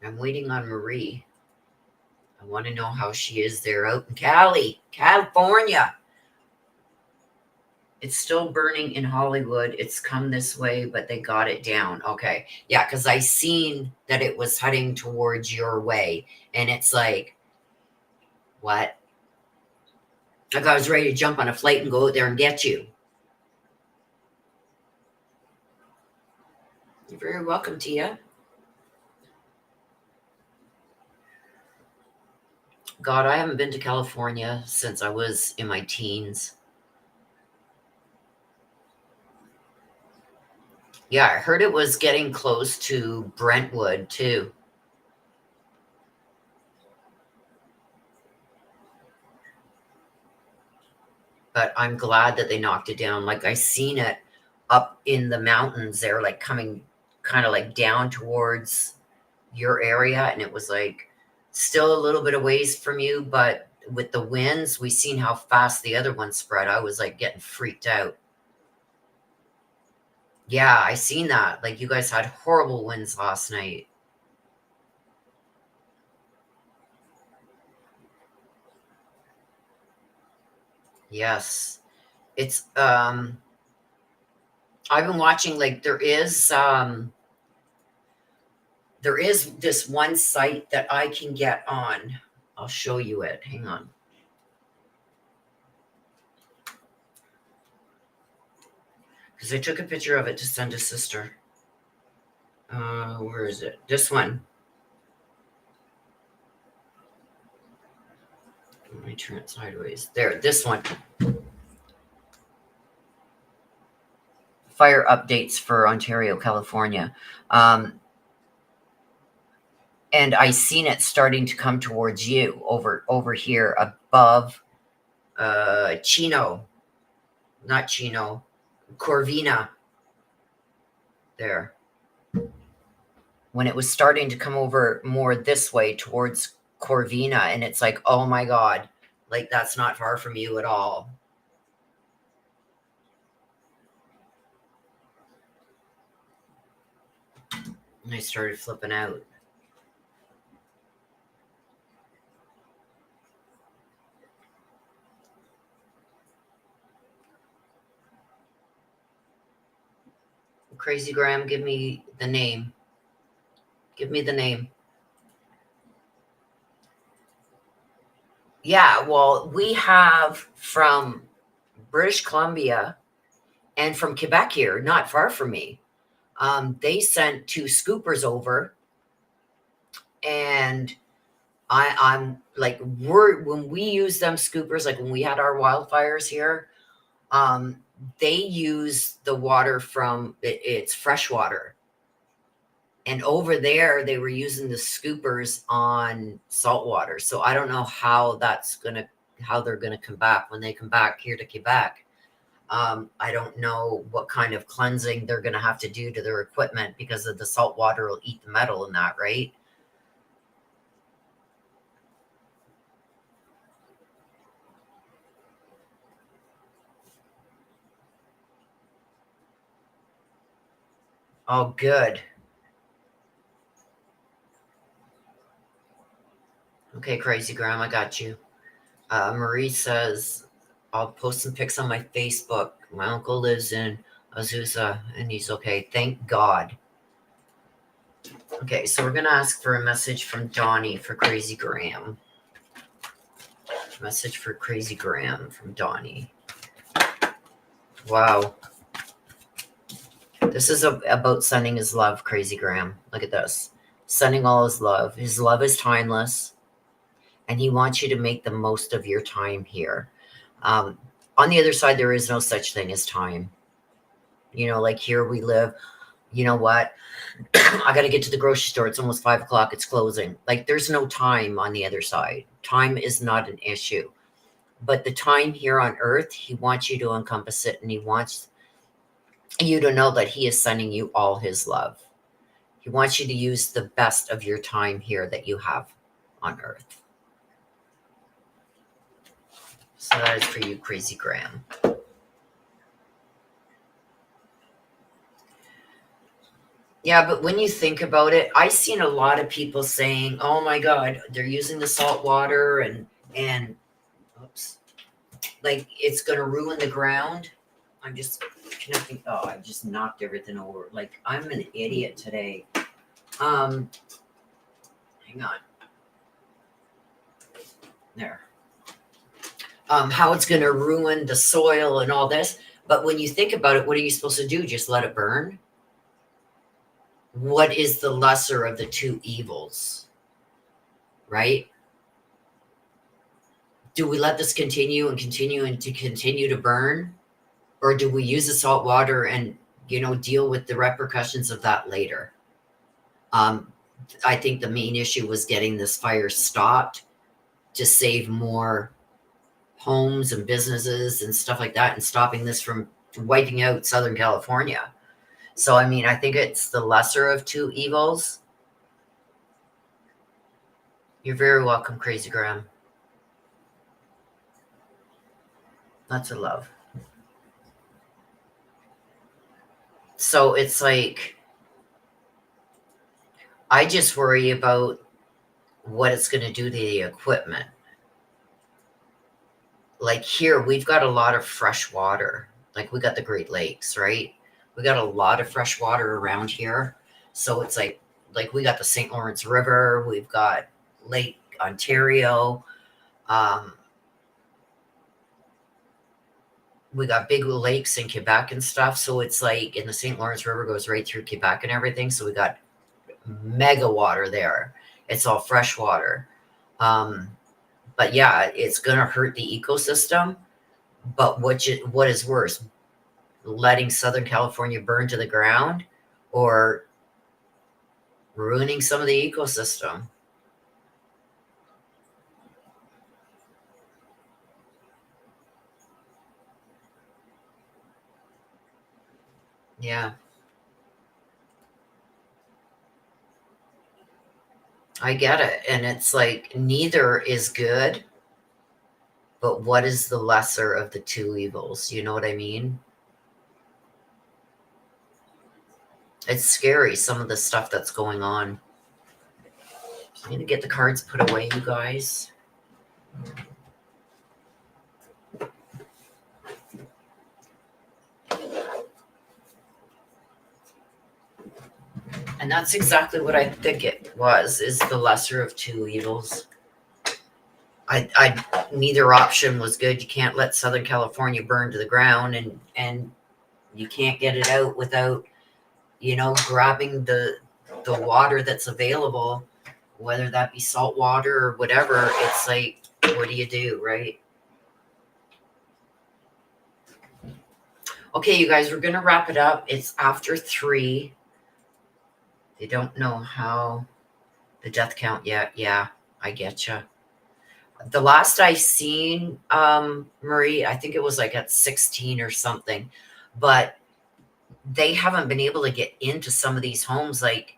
I'm waiting on Marie. I want to know how she is there out in California. It's still burning in Hollywood. It's come this way, but they got it down. Okay. Yeah, because I seen that it was heading towards your way. And it's like, what? Like, I was ready to jump on a flight and go out there and get you. You're very welcome, Tia. God, I haven't been to California since I was in my teens. Yeah, I heard it was getting close to Brentwood, too. But I'm glad that they knocked it down. Like, I seen it up in the mountains there, like coming kind of like down towards your area, and it was like still a little bit of ways from you, but with the winds, we seen how fast the other one spread. I was like getting freaked out. Yeah, I seen that. Like, you guys had horrible winds last night. Yes. It's I've been watching, like, there is this one site that I can get on. I'll show you it. Hang on. Because I took a picture of it to send to sister. Where is it? This one. Let me turn it sideways. There, this one. Fire updates for Ontario, California. And I seen it starting to come towards you over here above Chino. Not Chino. Corvina. There. When it was starting to come over more this way towards Corvina, and it's like, oh my God, like that's not far from you at all. And I started flipping out. Crazy Graham, give me the name. Give me the name. Yeah, well, we have from British Columbia and from Quebec here, not far from me. They sent 2 scoopers over, and I'm like, when we use them scoopers, like when we had our wildfires here, they use the water from it's fresh water. And over there, they were using the scoopers on salt water. So I don't know how how they're gonna come back when they come back here to Quebec. I don't know what kind of cleansing they're gonna have to do to their equipment because of the salt water will eat the metal in that, right? Oh, good. Okay, Crazy Graham, I got you. Marie says, I'll post some pics on my Facebook. My uncle lives in Azusa and he's okay. Thank God. Okay, so we're going to ask for a message from Donnie for Crazy Graham. Message for Crazy Graham from Donnie. Wow. This is about sending his love, Crazy Graham. Look at this. Sending all his love. His love is timeless, and he wants you to make the most of your time here. On the other side, there is no such thing as time. You know, like here we live. You know what? I got to get to the grocery store. It's almost 5 o'clock. It's closing. Like there's no time on the other side. Time is not an issue. But the time here on earth, he wants you to encompass it, and he wants you to know that he is sending you all his love. He wants you to use the best of your time here that you have on earth. So that is for you, Crazy Graham. Yeah, but when you think about it, I've seen a lot of people saying, "Oh my God, they're using the salt water and oops, like it's going to ruin the ground." I'm just connecting. Oh, I just knocked everything over. Like I'm an idiot today. Hang on. There. How it's going to ruin the soil and all this. But when you think about it, what are you supposed to do? Just let it burn? What is the lesser of the 2 evils? Right? Do we let this continue and continue to burn? Or do we use the salt water and, deal with the repercussions of that later? I think the main issue was getting this fire stopped to save more homes and businesses and stuff like that and stopping this from wiping out Southern California. So, I mean, I think it's the lesser of 2 evils. You're very welcome, Crazy Graham. Lots of love. So it's like, I just worry about what it's going to do to the equipment. Like here, we've got a lot of fresh water. Like we got the Great Lakes, right? We got a lot of fresh water around here. So it's like we got the St. Lawrence River. We've got Lake Ontario. We got big lakes in Quebec and stuff. So it's like, and the St. Lawrence River goes right through Quebec and everything. So we got mega water there. It's all fresh water. But yeah, it's going to hurt the ecosystem. But what is worse, letting Southern California burn to the ground or ruining some of the ecosystem? Yeah. I get it. And it's like neither is good, but what is the lesser of the two evils? You know what I mean? It's scary, some of the stuff that's going on. I'm going to get the cards put away, you guys. And that's exactly what I think it was, is the lesser of two evils. Neither option was good. You can't let Southern California burn to the ground, and you can't get it out without, grabbing the water that's available, whether that be salt water or whatever. It's like, what do you do, right? Okay, you guys, we're gonna wrap it up. It's after 3. They don't know how the death count yet. Yeah, I get you. The last I seen, Marie, I think it was like at 16 or something, but they haven't been able to get into some of these homes. Like,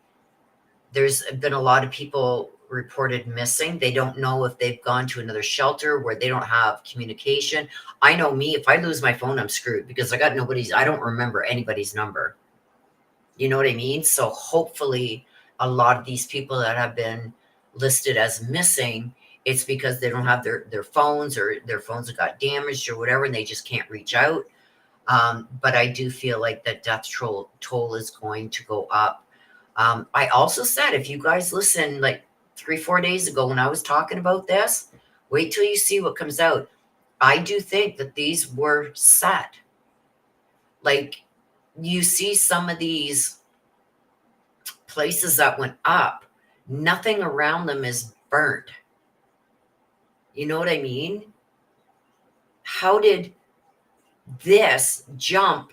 there's been a lot of people reported missing. They don't know if they've gone to another shelter where they don't have communication. I know me, if I lose my phone, I'm screwed because I don't remember anybody's number. You know what I mean? So hopefully a lot of these people that have been listed as missing, it's because they don't have their phones, or their phones have got damaged or whatever, and they just can't reach out. But I do feel like the death toll is going to go up. I also said, if you guys listen, like 3-4 days ago when I was talking about this, wait till you see what comes out. I do think that these were set. Like, you see some of these places that went up, nothing around them is burnt. You know what I mean? How did this jump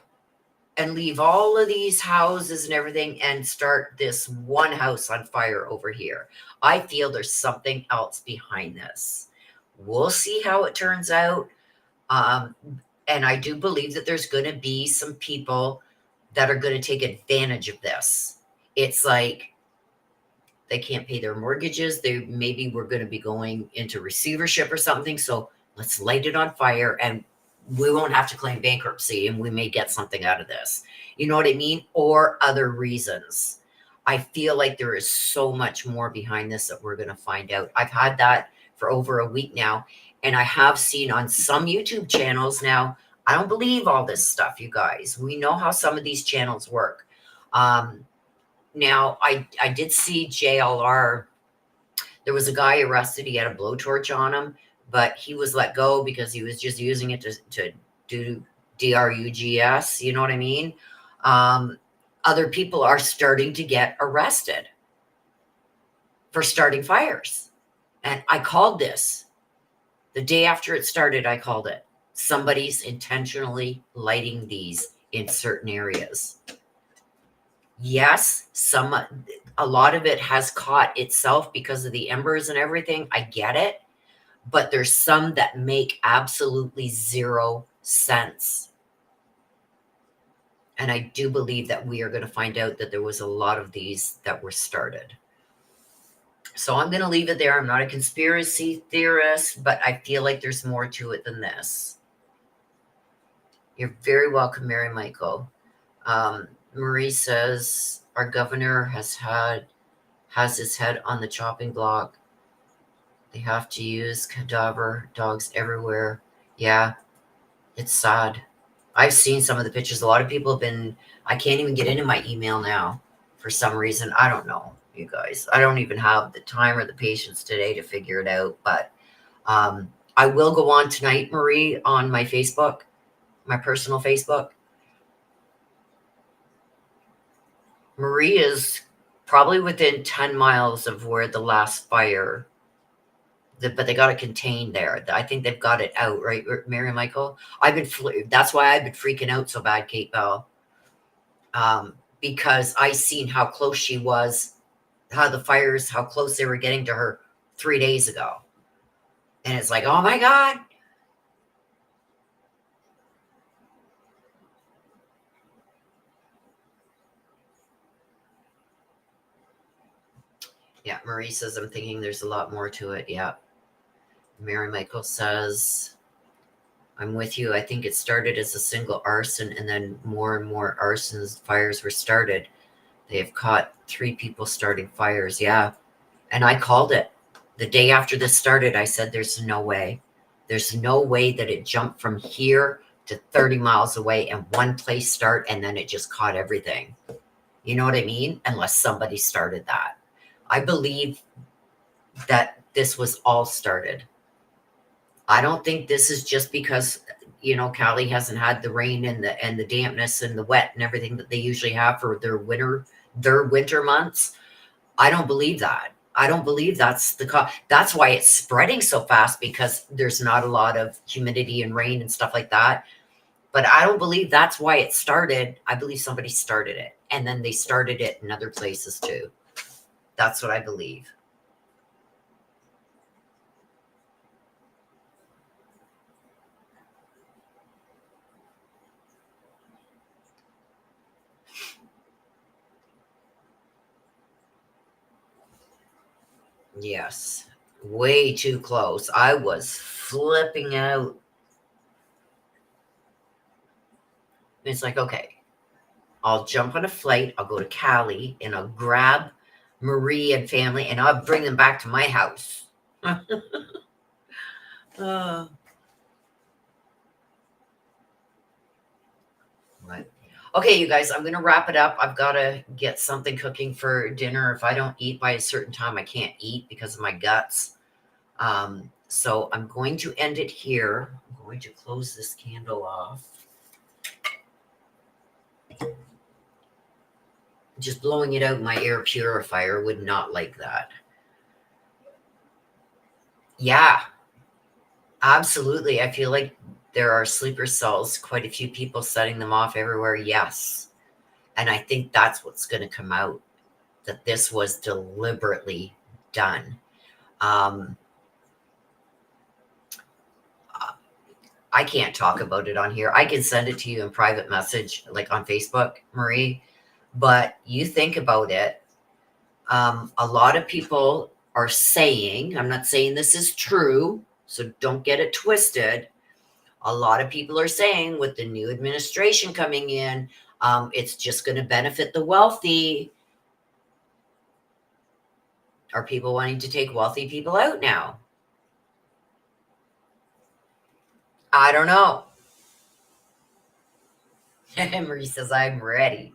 and leave all of these houses and everything and start this one house on fire over here? I feel there's something else behind this. We'll see how it turns out. And I do believe that there's going to be some people that are going to take advantage of this. It's like they can't pay their mortgages. Maybe we're going to be going into receivership or something. So let's light it on fire, and we won't have to claim bankruptcy, and we may get something out of this. You know what I mean? Or other reasons. I feel like there is so much more behind this that we're going to find out. I've had that for over a week now, and I have seen on some YouTube channels now. I don't believe all this stuff, you guys. We know how some of these channels work. Now, I did see JLR. There was a guy arrested. He had a blowtorch on him, but he was let go because he was just using it to do drugs. You know what I mean? Other people are starting to get arrested for starting fires. And I called this. The day after it started, I called it. Somebody's intentionally lighting these in certain areas. Yes, a lot of it has caught itself because of the embers and everything. I get it. But there's some that make absolutely 0 sense. And I do believe that we are going to find out that there was a lot of these that were started. So I'm going to leave it there. I'm not a conspiracy theorist, but I feel like there's more to it than this. You're very welcome, Mary Michael. Marie says our governor has his head on the chopping block. They have to use cadaver dogs everywhere. Yeah, it's sad. I've seen some of the pictures. A lot of people have been, I can't even get into my email now for some reason. I don't know, you guys. I don't even have the time or the patience today to figure it out. But I will go on tonight, Marie, on my Facebook, my personal Facebook. Marie is probably within 10 miles of where the last fire, but they got it contained there. I think they've got it out, right, Mary Michael? That's why I've been freaking out so bad, Kate Bell, because I seen how close she was, how close they were getting to her 3 days ago. And it's like, oh my God. Yeah, Marie says, I'm thinking there's a lot more to it. Yeah. Mary Michael says, I'm with you. I think it started as a single arson, and then more and more arsons, fires were started. They have caught 3 people starting fires. Yeah. And I called it. The day after this started, I said, there's no way. There's no way that it jumped from here to 30 miles away and one place start and then it just caught everything. You know what I mean? Unless somebody started that. I believe that this was all started. I don't think this is just because, Cali hasn't had the rain and the dampness and the wet and everything that they usually have for their winter months. I don't believe that. I don't believe that's that's why it's spreading so fast, because there's not a lot of humidity and rain and stuff like that. But I don't believe that's why it started. I believe somebody started it, and then they started it in other places too. That's what I believe. Yes. Way too close. I was flipping out. It's like, okay, I'll jump on a flight, I'll go to Cali, and I'll grab Marie and family, and I'll bring them back to my house. Uh, right. Okay, you guys, I'm going to wrap it up. I've got to get something cooking for dinner. If I don't eat by a certain time, I can't eat because of my guts. So I'm going to end it here. I'm going to close this candle off. Just blowing it out, my air purifier would not like that. Yeah, absolutely. I feel like there are sleeper cells, quite a few people setting them off everywhere. Yes. And I think that's what's going to come out, that this was deliberately done. Um, I can't talk about it on here. I can send it to you in private message, like on Facebook, Marie. But you think about it. A lot of people are saying, I'm not saying this is true, so don't get it twisted. A lot of people are saying with the new administration coming in, it's just going to benefit the wealthy. Are people wanting to take wealthy people out now? I don't know. Marie says, I'm ready.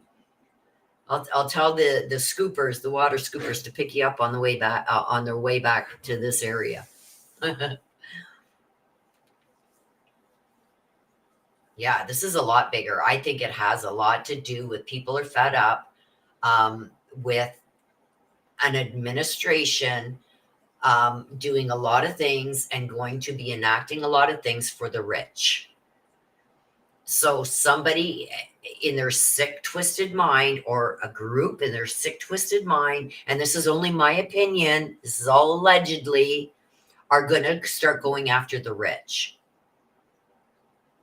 I'll tell the scoopers, the water scoopers, to pick you up on the way back, on their way back to this area. Yeah, this is a lot bigger. I think it has a lot to do with people are fed up with an administration doing a lot of things and going to be enacting a lot of things for the rich. So somebody in their sick, twisted mind, or a group in their sick, twisted mind, and this is only my opinion, this is all allegedly, are going to start going after the rich.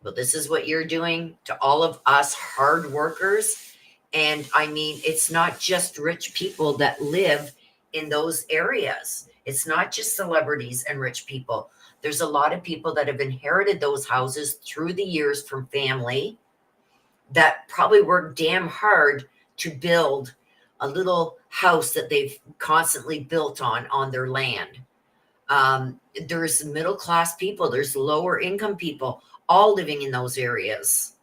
But this is what you're doing to all of us hard workers. And I mean, it's not just rich people that live in those areas. It's not just celebrities and rich people. There's a lot of people that have inherited those houses through the years from family that probably worked damn hard to build a little house that they've constantly built on their land. There's middle class people, there's lower income people, all living in those areas.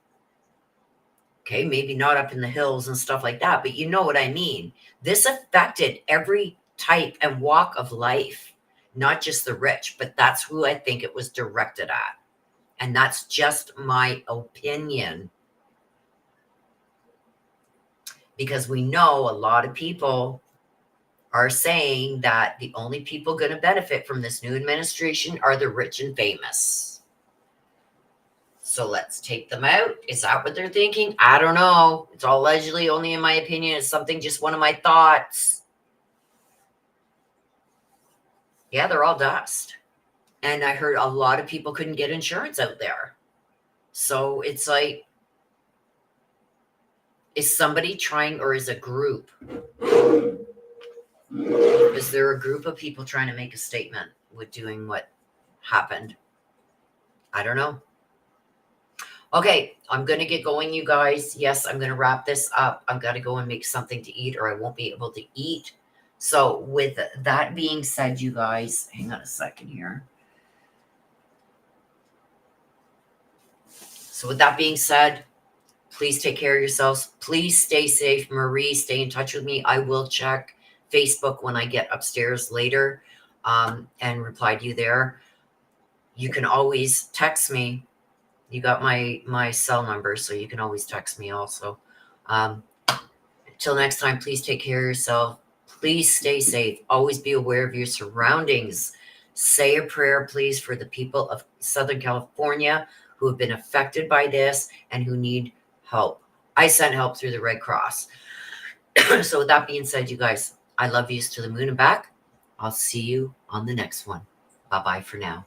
Okay, maybe not up in the hills and stuff like that, but you know what I mean. This affected every type and walk of life, not just the rich, but that's who I think it was directed at. And that's just my opinion. Because we know a lot of people are saying that the only people going to benefit from this new administration are the rich and famous. So let's take them out. Is that what they're thinking? I don't know. It's all allegedly, only in my opinion. It's something, just one of my thoughts. Yeah, they're all dust. And I heard a lot of people couldn't get insurance out there. So it's like, is somebody trying, or is a group Is there a group of people trying to make a statement with doing what happened? I don't know. Okay, I'm going to get going, you guys. Yes, I'm going to wrap this up. I've got to go and make something to eat or I won't be able to eat. So with that being said, you guys, hang on a second here. So with that being said, please take care of yourselves. Please stay safe. Marie, stay in touch with me. I will check Facebook when I get upstairs later and reply to you there. You can always text me. You got my cell number, so you can always text me also. Until next time, please take care of yourself. Please stay safe. Always be aware of your surroundings. Say a prayer, please, for the people of Southern California who have been affected by this and who need help. I sent help through the Red Cross. So with that being said, you guys, I love you to the moon and back. I'll see you on the next one. Bye-bye for now.